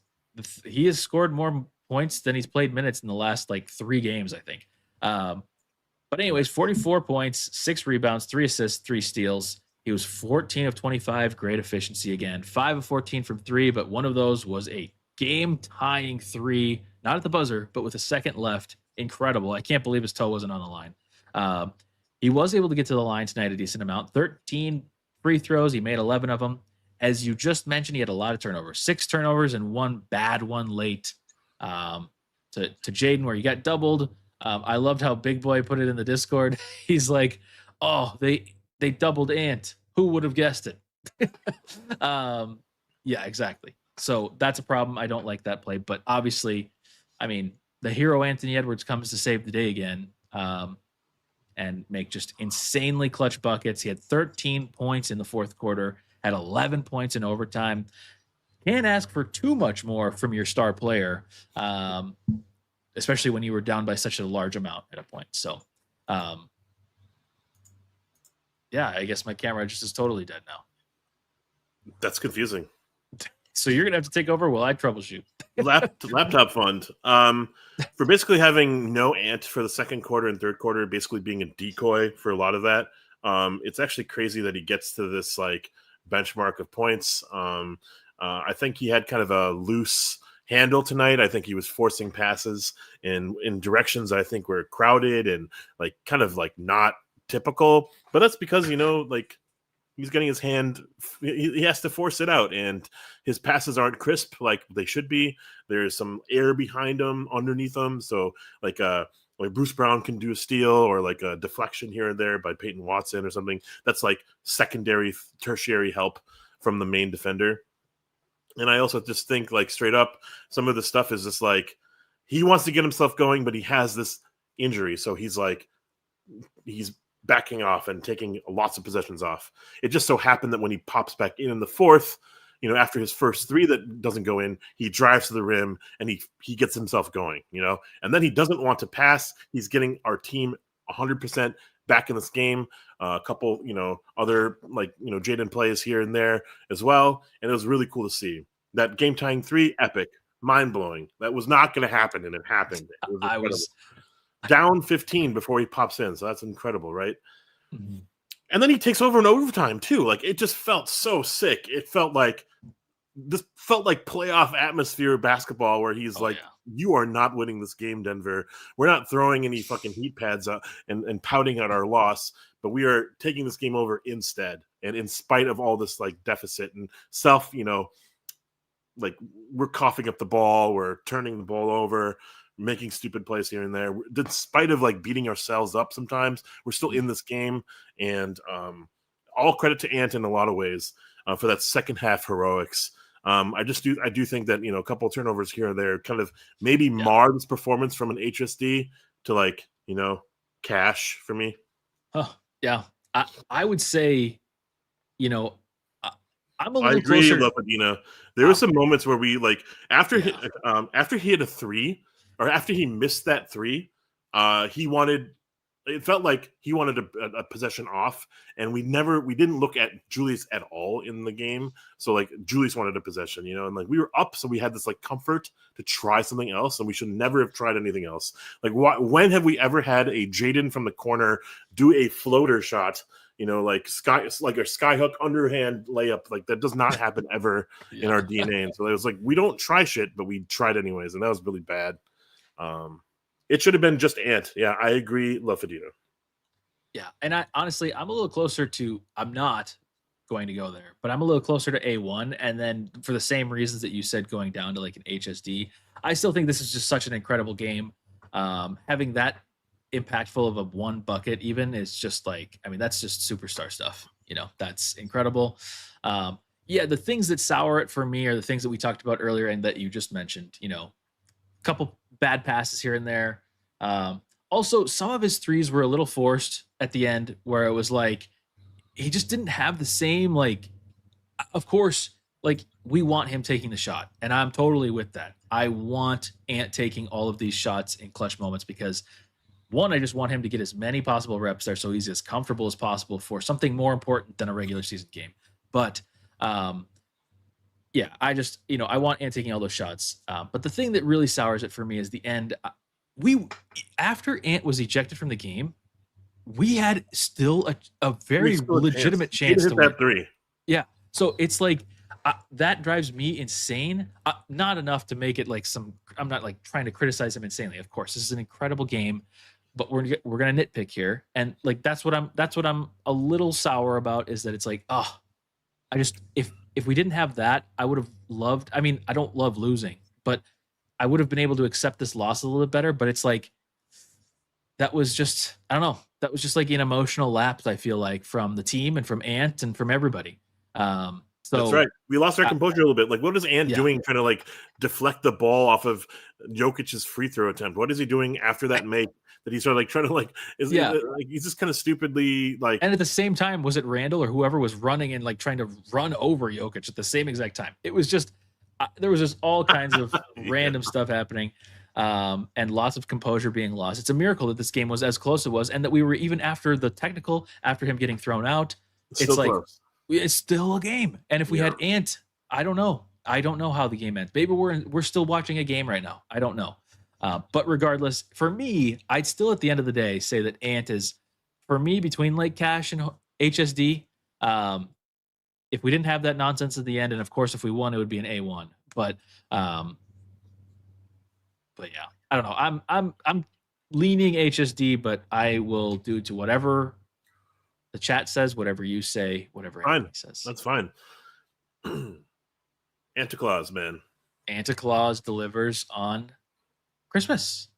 He has scored more points than he's played minutes in the last like 3 games, I think. But anyways, 44 points, 6 rebounds, 3 assists, 3 steals. He was 14 of 25, great efficiency again. 5 of 14 from 3, but one of those was a game-tying 3, not at the buzzer, but with a second left. Incredible. I can't believe his toe wasn't on the line. He was able to get to the line tonight a decent amount. 13 free throws. He made 11 of them. As you just mentioned, he had a lot of turnovers. 6 turnovers and 1 bad one late to Jaden where he got doubled. I loved how Big Boy put it in the Discord. He's like, oh, they doubled Ant. Who would have guessed it? Yeah, exactly. So that's a problem. I don't like that play. But obviously, I mean, the hero Anthony Edwards comes to save the day again. And make just insanely clutch buckets. He had 13 points in the fourth quarter, had 11 points in overtime. Can't ask for too much more from your star player, especially when you were down by such a large amount at a point. So, yeah, I guess my camera just is totally dead now. That's confusing. So you're going to have to take over while I troubleshoot. Laptop fund. For basically having no Ant for the second quarter and third quarter, basically being a decoy for a lot of that. It's actually crazy that he gets to this like benchmark of points. I think he had kind of a loose handle tonight. I think he was forcing passes in directions I think were crowded and like kind of like not typical. But that's because like he's getting his hand. He has to force it out, and his passes aren't crisp like they should be. There's some air behind him, underneath him. So like Bruce Brown can do a steal or like a deflection here and there by Peyton Watson or something. That's like secondary, tertiary help from the main defender. And I also just think like straight up, some of the stuff is just like he wants to get himself going, but he has this injury. So he's backing off and taking lots of possessions off. It just so happened that when he pops back in the fourth, after his first 3 that doesn't go in, he drives to the rim and he gets himself going, and then he doesn't want to pass. He's getting our team 100% back in this game. A couple, other Jaden plays here and there as well. And it was really cool to see that game tying 3, epic, mind blowing. That was not going to happen. And it happened. I was down 15 before he pops in. So that's incredible, right? Mm-hmm. And then he takes over in overtime too. Like it just felt so sick. It felt like playoff atmosphere basketball where he's you are not winning this game, Denver. We're not throwing any fucking heat pads up and pouting at our loss, but we are taking this game over instead. And in spite of all this like deficit and self, like we're coughing up the ball, we're turning the ball over, making stupid plays here and there. Despite of like beating ourselves up sometimes, we're still in this game. And all credit to Ant in a lot of ways for that second half heroics. I do think that a couple of turnovers here and there kind of maybe mar this performance from an HSD to like cash for me. Oh yeah, I would say I'm a little I agree, closer. Lapadina. There were some moments where we like after he hit a 3 or after he missed that 3, he wanted it felt like he wanted a possession off, and we didn't look at Julius at all in the game. So like Julius wanted a possession, and like we were up, so we had this like comfort to try something else, and we should never have tried anything else. Like when have we ever had a Jaden from the corner do a floater shot? Like a skyhook underhand layup, like that does not happen ever in our DNA. And so it was like we don't try shit, but we tried anyways, and that was really bad. It should have been just Ant. Yeah, I agree, Lafadino. Yeah, and I'm a little closer to. I'm not going to go there, but I'm a little closer to A1, and then for the same reasons that you said, going down to like an HSD. I still think this is just such an incredible game. Having that impactful of a one bucket even is just like, I mean, that's just superstar stuff. That's incredible. The things that sour it for me are the things that we talked about earlier and that you just mentioned. Couple bad passes here and there. Also, some of his threes were a little forced at the end, where it was like he just didn't have the same, like, of course, like we want him taking the shot, and I'm totally with that. I want Ant taking all of these shots in clutch moments because, one, I just want him to get as many possible reps there so he's as comfortable as possible for something more important than a regular season game. But I just, I want Ant taking all those shots. But the thing that really sours it for me is the end. After Ant was ejected from the game, we had still a very legitimate chance to that win. 3. Yeah. So it's like that drives me insane. Not enough to make it like I'm not like trying to criticize him insanely. Of course, this is an incredible game, but we're gonna nitpick here, and like that's what I'm a little sour about, is that it's like, I just if we didn't have that, I would have loved. I mean, I don't love losing, but I would have been able to accept this loss a little bit better. But it's like that was just, I don't know. That was just like an emotional lapse, I feel like, from the team and from Ant and from everybody. So that's right. We lost our composure a little bit. Like, what is Ant doing trying to like deflect the ball off of Jokic's free throw attempt? What is he doing after that make that he's sort of like trying to like? He's just kind of stupidly like. And at the same time, was it Randle or whoever was running and like trying to run over Jokic at the same exact time? It was just there was just all kinds of random stuff happening, and lots of composure being lost. It's a miracle that this game was as close as it was, and that we were, even after the technical, after him getting thrown out, it's like close. It's still a game. And if we had Ant, I don't know how the game ends. Maybe we're still watching a game right now. I don't know. But regardless, for me, I'd still at the end of the day say that Ant is, for me, between Lake Cash and HSD. If we didn't have that nonsense at the end, and of course, if we won, it would be an A1. But yeah, I don't know. I'm leaning HSD, but I will do to whatever the chat says, whatever you say, whatever Anthony says. That's fine. Anticlaus, man. Anticlaus delivers on Christmas.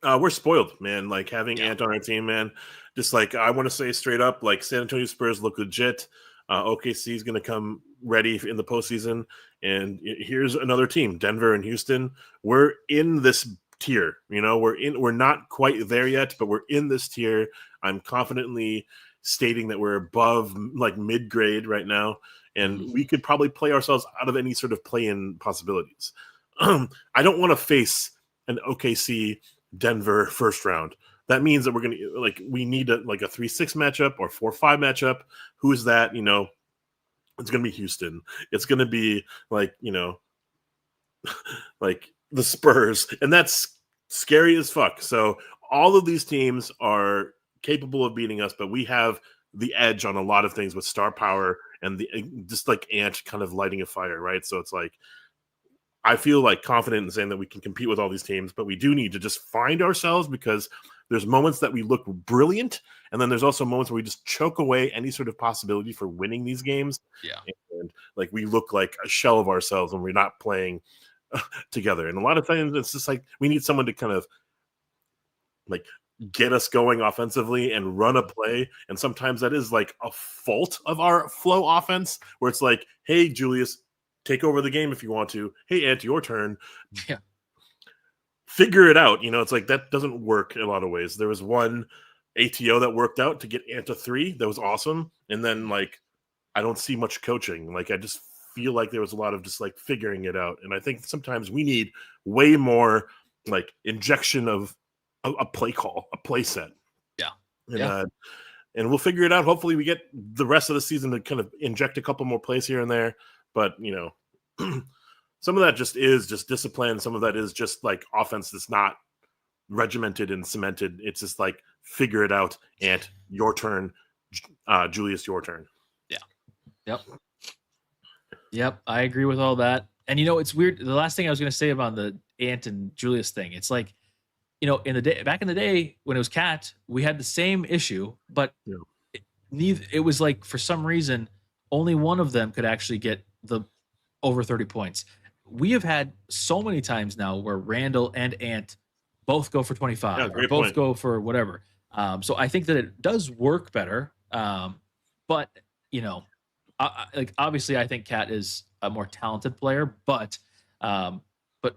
We're spoiled, man. Like having Ant on our team, man. Just like, I want to say straight up, like San Antonio Spurs look legit. OKC is going to come ready in the postseason. And here's another team, Denver and Houston. We're in this tier. We're not quite there yet, but we're in this tier. I'm confidently stating that we're above like mid-grade right now, and we could probably play ourselves out of any sort of play-in possibilities. I don't want to face an OKC Denver first round. That means that we're going to we need a 3-6 matchup or 4-5 matchup. Who's that? It's going to be Houston. It's going to be like the Spurs, and that's scary as fuck. So all of these teams are capable of beating us, but we have the edge on a lot of things with star power and just like Ant kind of lighting a fire, right? So it's like, I feel like confident in saying that we can compete with all these teams, but we do need to just find ourselves, because there's moments that we look brilliant, and then there's also moments where we just choke away any sort of possibility for winning these games. Yeah. And like we look like a shell of ourselves when we're not playing together. And a lot of times it's just like we need someone to kind of like get us going offensively and run a play. And sometimes that is like a fault of our flow offense, where it's like, hey, Julius, take over the game if you want to. Hey, Ant, your turn. Yeah. Figure it out. It's like that doesn't work in a lot of ways. There was one ATO that worked out to get Ant a 3. That was awesome. And then like, I don't see much coaching. Like, I just feel like there was a lot of just like figuring it out. And I think sometimes we need way more like injection of a play call, a play set. And we'll figure it out. Hopefully we get the rest of the season to kind of inject a couple more plays here and there. But, some of that just is just discipline. Some of that is just like offense that's not regimented and cemented. It's just like, figure it out. And your turn, Julius, your turn. Yeah. Yep. I agree with all that. And, it's weird. The last thing I was going to say about the Ant and Julius thing, it's like, back in the day when it was Cat, we had the same issue, but it was like, for some reason, only one of them could actually get the over 30 points. We have had so many times now where Randle and Ant both go for 25 or both go for whatever. So I think that it does work better. But, obviously I think Cat is a more talented player, but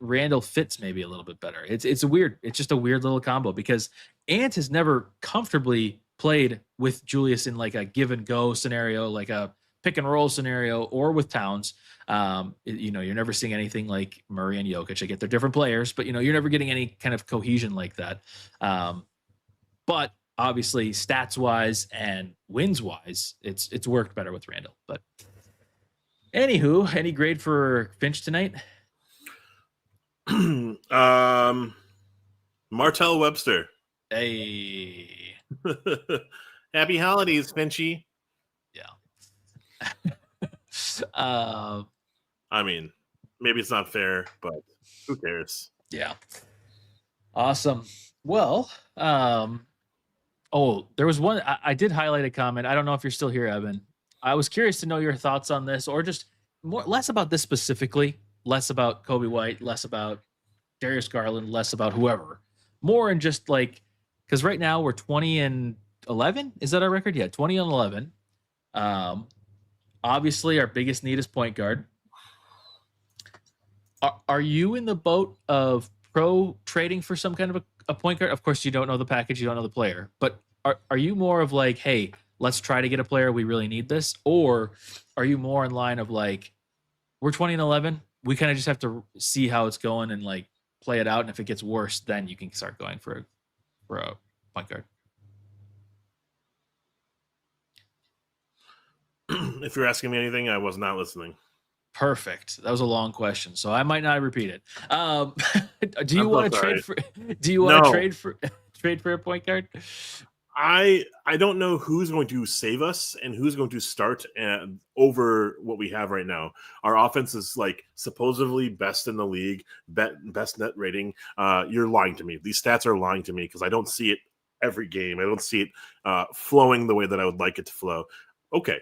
Randle fits maybe a little bit better. It's just a weird little combo because Ant has never comfortably played with Julius in like a give and go scenario, like a pick and roll scenario, or with Towns. You're never seeing anything like Murray and Jokic. I get they're different players, but you're never getting any kind of cohesion like that. But obviously stats wise and wins wise, it's worked better with Randle. But anywho, any grade for Finch tonight? Martell Webster. Hey. Happy holidays, Finchy. Yeah. I mean, maybe it's not fair, but who cares? Yeah. Awesome. Well, there was one I did highlight a comment. I don't know if you're still here, Evan. I was curious to know your thoughts on this, or just less about this specifically, less about Kobe White, less about Darius Garland, less about whoever. More in just like, because right now we're 20-11. Is that our record? Yeah, 20-11. Obviously, our biggest need is point guard. Are you in the boat of pro trading for some kind of a point guard? Of course, you don't know the package, you don't know the player, but are you more of like, hey, let's try to get a player, we really need this? Or are you more in line of like, we're 20-11, we kind of just have to see how it's going and like play it out, and if it gets worse, then you can start going for a point guard? If you're asking me anything, I was not listening. Perfect. That was a long question, so I might not repeat it. Do you want to trade for? Do you want to trade for a point guard? I don't know who's going to save us and who's going to start over what we have right now. Our offense is like supposedly best in the league, best net rating. You're lying to me. These stats are lying to me because I don't see it every game. I don't see it flowing the way that I would like it to flow. Okay,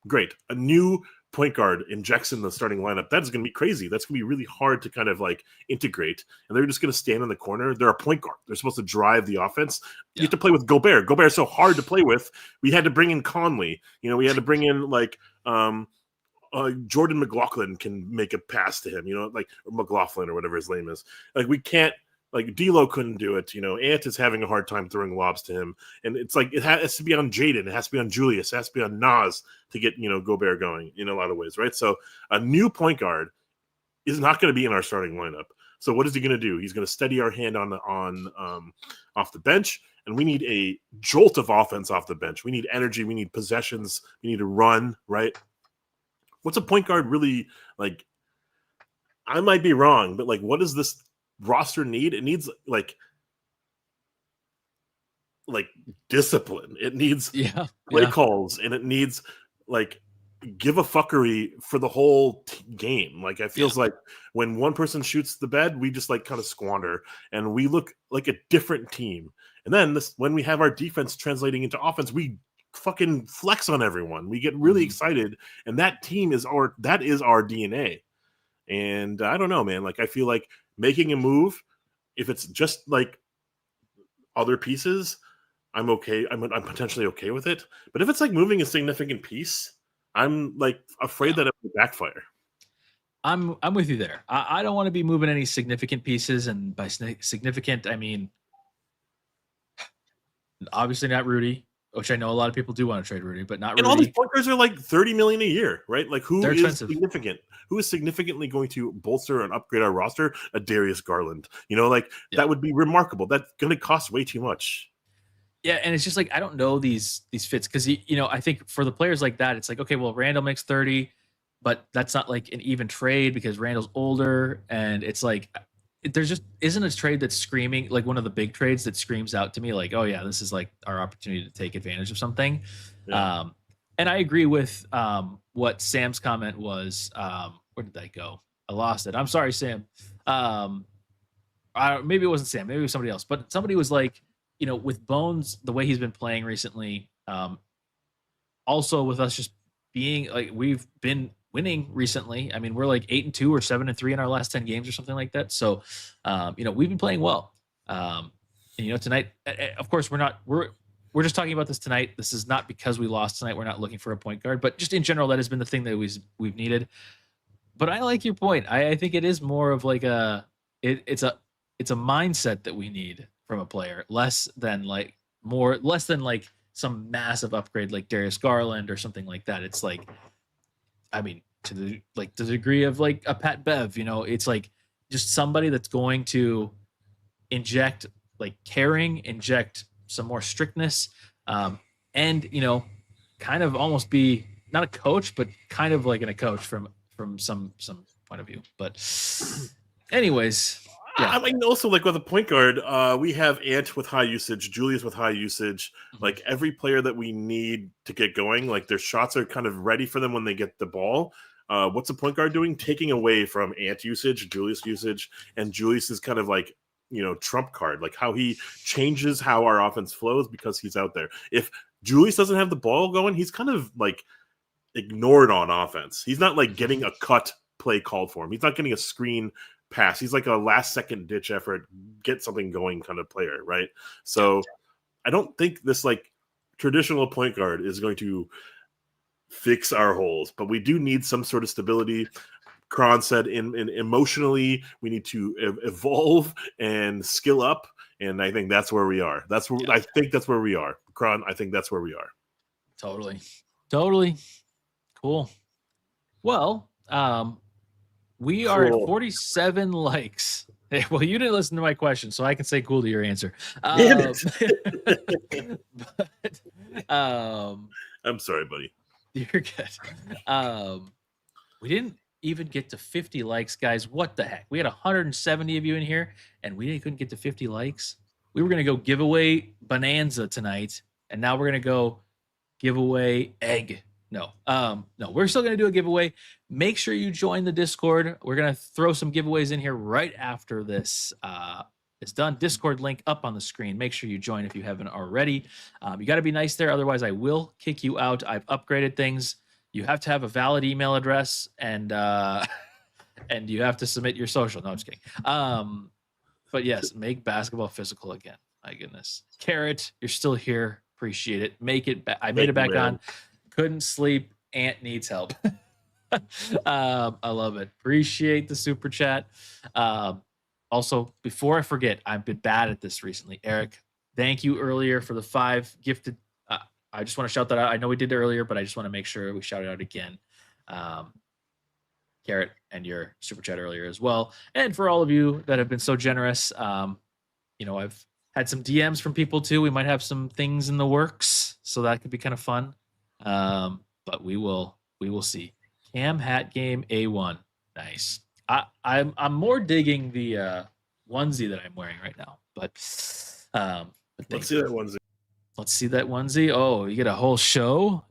great. A new point guard injects in the starting lineup. That's going to be crazy. That's going to be really hard to kind of like integrate. And they're just going to stand in the corner. They're a point guard. They're supposed to drive the offense. You have to play with Gobert. Gobert is so hard to play with. We had to bring in Conley. We had to bring in like Jordan McLaughlin can make a pass to him, like McLaughlin or whatever his name is. Like we can't, like D'Lo couldn't do it. Ant is having a hard time throwing lobs to him. And it's like, it has to be on Jaden. It has to be on Julius. It has to be on Naz to get, Gobert going in a lot of ways, right? So a new point guard is not going to be in our starting lineup. So what is he going to do? He's going to steady our hand on off the bench. And we need a jolt of offense off the bench. We need energy. We need possessions. We need to run, right? What's a point guard really like? I might be wrong, but like, what does this roster need? It needs like discipline. It needs play calls, and it needs like give a fuckery for the whole game. Like it feels like when one person shoots the bed, we just like kind of squander, and we look like a different team. And then when we have our defense translating into offense, we fucking flex on everyone. We get really excited, and that is our DNA. And I don't know, man. Like I feel like making a move, if it's just like other pieces, I'm okay. I'm potentially okay with it. But if it's like moving a significant piece, I'm like afraid that it will backfire. I'm with you there. I don't want to be moving any significant pieces, and by significant, I mean obviously not Rudy, which I know a lot of people do want to trade Rudy, but not Rudy. And all these point guards are like $30 million a year, right? Like They're is expensive. significant? Who is significantly going to bolster and upgrade our roster? A Darius Garland. That would be remarkable. That's going to cost way too much. Yeah, and it's just like I don't know these fits because I think for the players like that, it's like okay, well Randall makes 30, but that's not like an even trade because Randall's older, and it's like there's just isn't a trade that's screaming like one of the big trades that screams out to me like oh yeah, this is like our opportunity to take advantage of something. Yeah. And I agree with what Sam's comment was. Where did that go? I lost it. I'm sorry, Sam. Maybe it wasn't Sam. Maybe it was somebody else. But somebody was like, with Bones, the way he's been playing recently, also with us just being like we've been winning recently. I mean, we're like 8-2 or 7-3 in our last 10 games or something like that. So, we've been playing well. And tonight, of course, we're just talking about this tonight. This is not because we lost tonight. We're not looking for a point guard, but just in general, that has been the thing that we've needed. But I like your point. I think it is more of like it's a mindset that we need from a player, less than like some massive upgrade like Darius Garland or something like that. It's like, I mean, to the degree of like a Pat Bev, it's like just somebody that's going to inject like caring, inject some more strictness, and kind of almost be not a coach, but kind of like in a coach from some point of view. But anyways, yeah. I mean, also like with a point guard, we have Ant with high usage, Julius with high usage. Like every player that we need to get going, like their shots are kind of ready for them when they get the ball. What's a point guard doing? Taking away from Ant usage, Julius usage, and Julius is kind of like trump card, like how he changes how our offense flows because he's out there. If Julius doesn't have the ball going, he's kind of like ignored on offense. He's not like getting a cut play called for him. He's not getting a screen pass. He's like a last second ditch effort, get something going kind of player, right? So I don't think this like traditional point guard is going to fix our holes, but we do need some sort of stability. Kron said in emotionally we need to evolve and skill up, and I think that's where we are. I think that's where we are. Kron, I think that's where we are. Totally cool. Well, we are at 47 likes. Well, you didn't listen to my question, so I can say cool to your answer. Damn it. But, I'm sorry, buddy. You're good. We didn't even get to 50 likes, guys. What the heck? We had 170 of you in here, and we couldn't get to 50 likes. We were going to go giveaway Bonanza tonight, and now we're going to go giveaway egg. No, we're still going to do a giveaway. Make sure you join the Discord. We're going to throw some giveaways in here right after this is done. Discord link up on the screen. Make sure you join if you haven't already. You got to be nice there. Otherwise, I will kick you out. I've upgraded things. You have to have a valid email address and you have to submit your social. No, I'm just kidding. But yes, make basketball physical again. My goodness. Carrot, you're still here. Appreciate it. Make it back. I made it back on. Couldn't sleep. Ant needs help. I love it. Appreciate the super chat. Also, before I forget, I've been bad at this recently. Eric, thank you earlier for the 5 gifted. I just want to shout that out. I know we did it earlier, but I just want to make sure we shout it out again. Garrett, and your super chat earlier as well. And for all of you that have been so generous, I've had some DMs from people too. We might have some things in the works, so that could be kind of fun. But we will see. Cam hat game A1. Nice. I'm more digging the onesie that I'm wearing right now. But let's see that onesie. Let's see that onesie. Oh, you get a whole show?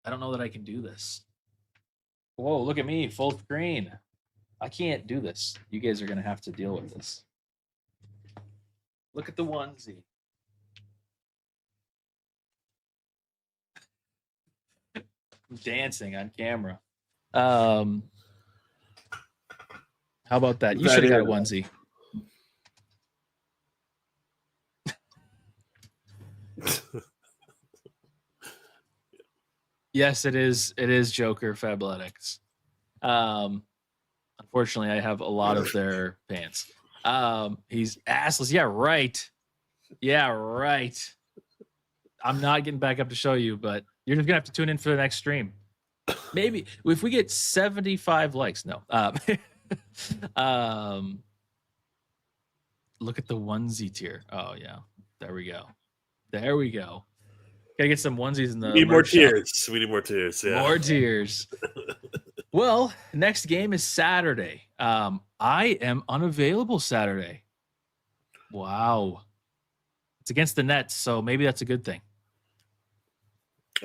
I don't know that I can do this. Whoa, look at me, full screen. I can't do this. You guys are going to have to deal with this. Look at the onesie. I'm dancing on camera. How about that? You should have got a onesie. Yes, it is. It is Joker Fabletics. Unfortunately, I have a lot of their pants. He's assless. Yeah, right. Yeah, right. I'm not getting back up to show you, but you're just gonna have to tune in for the next stream. Maybe if we get 75 likes. No. Look at the onesie tier. Oh yeah, there we go. There we go. Gotta get some onesies in the. We need more merch shop. tears. We need more tears. Yeah. More tears. Well, next game is Saturday. I am unavailable Saturday. Wow. It's against the Nets, so maybe that's a good thing.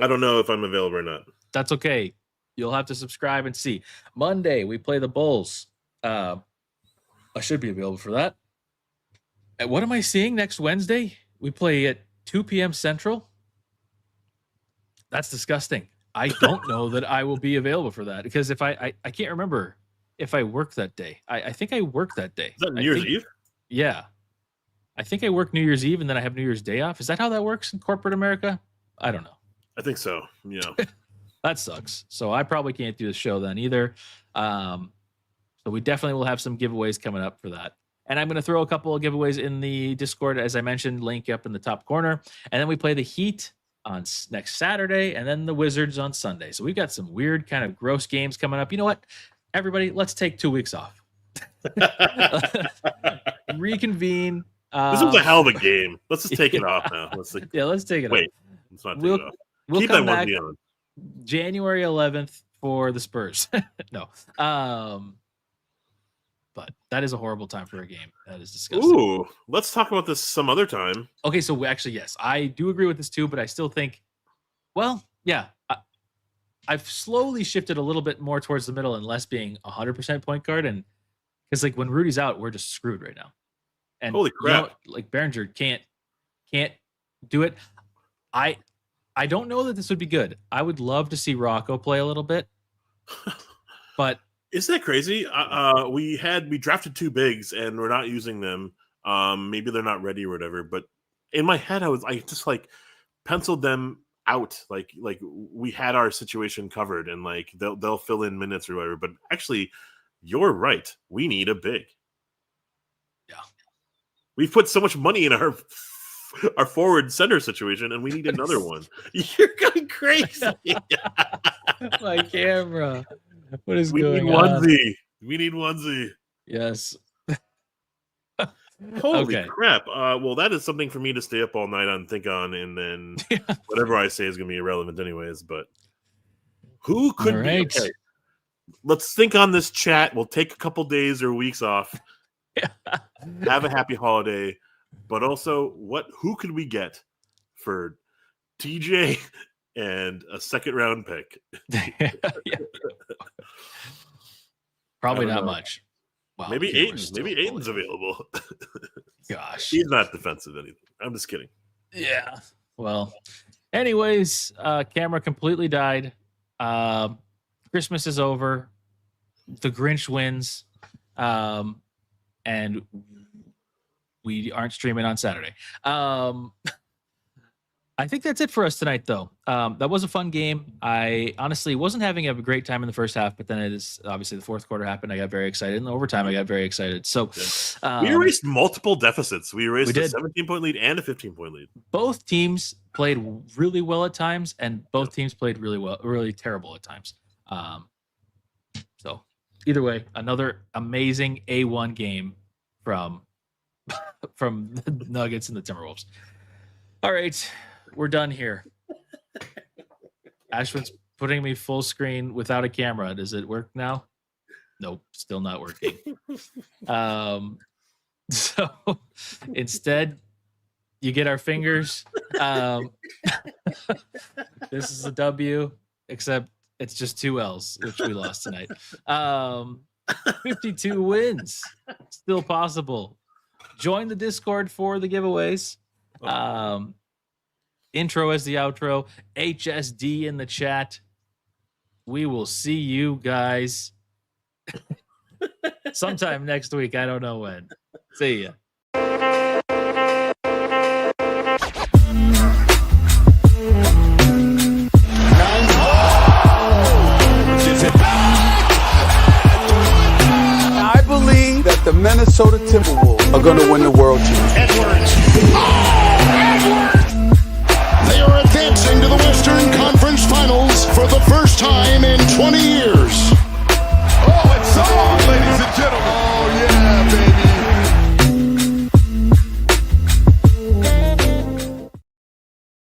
I don't know if I'm available or not. That's okay. You'll have to subscribe and see. Monday, we play the Bulls. I should be available for that. And what am I seeing next Wednesday? We play at 2 p.m. Central. That's disgusting. I don't know that I will be available for that because if I can't remember if I work that day. I think I work that day. Is that New Year's Eve? Yeah. I think I work New Year's Eve and then I have New Year's Day off. Is that how that works in corporate America? I don't know. I think so. Yeah. That sucks. So I probably can't do the show then either. So we definitely will have some giveaways coming up for that. And I'm going to throw a couple of giveaways in the Discord, as I mentioned, link up in the top corner. And then we play the Heat on next Saturday and then the Wizards on Sunday. So we've got some weird kind of gross games coming up. You know what? Everybody, let's take 2 weeks off. Reconvene. This was a hell of a game. Let's just take it off now. Let's take it off. Wait, let's not take it off. We'll Keep come that back one on. January 11th for the Spurs. No. But that is a horrible time for a game. That is disgusting. Ooh, let's talk about this some other time. Okay, so actually, yes, I do agree with this too, but I still think, well, yeah, I've slowly shifted a little bit more towards the middle and less being 100% point guard. And because like when Rudy's out, we're just screwed right now. And holy crap, like Behringer can't do it. I don't know that this would be good. I would love to see Rocco play a little bit, but isn't that crazy? We drafted 2 bigs and we're not using them. Maybe they're not ready or whatever. But in my head, I just like penciled them out. Like we had our situation covered and like they'll fill in minutes or whatever. But actually, you're right. We need a big. Yeah, we've put so much money in our forward center situation, and we need another one. You're going crazy. My camera. What is we going need on? onesie. We need onesie. Yes. Holy crap. Well, that is something for me to stay up all night on, think on, and then whatever I say is going to be irrelevant anyways. But who could be? Okay. Let's think on this chat. We'll take a couple days or weeks off. Have a happy holiday. But also, who could we get for TJ and a second-round pick? Probably not much. Wow, maybe Aiden. Maybe Aiden's available. Gosh. He's not defensive anything. I'm just kidding. Yeah. Well, anyways, camera completely died. Christmas is over. The Grinch wins. And we aren't streaming on Saturday. I think that's it for us tonight, though. That was a fun game. I honestly wasn't having a great time in the first half, but then it is obviously the fourth quarter happened. I got very excited. In the overtime, I got very excited. So we erased multiple deficits. We erased a 17-point lead and a 15-point lead. Both teams played really well at times, and both teams played really terrible at times. So either way, another amazing A1 game from the Nuggets and the Timberwolves. All right, we're done here. Ashwin's putting me full screen without a camera. Does it work now? Nope, still not working. So instead, you get our fingers. This is a W, except it's just 2 L's, which we lost tonight. 52 wins, still possible. Join the Discord for the giveaways. Intro as the outro. HSD in the chat. We will see you guys sometime next week. I don't know when. See ya. I believe that the Minnesota Timberwolves are going to win the World Championship. Edwards.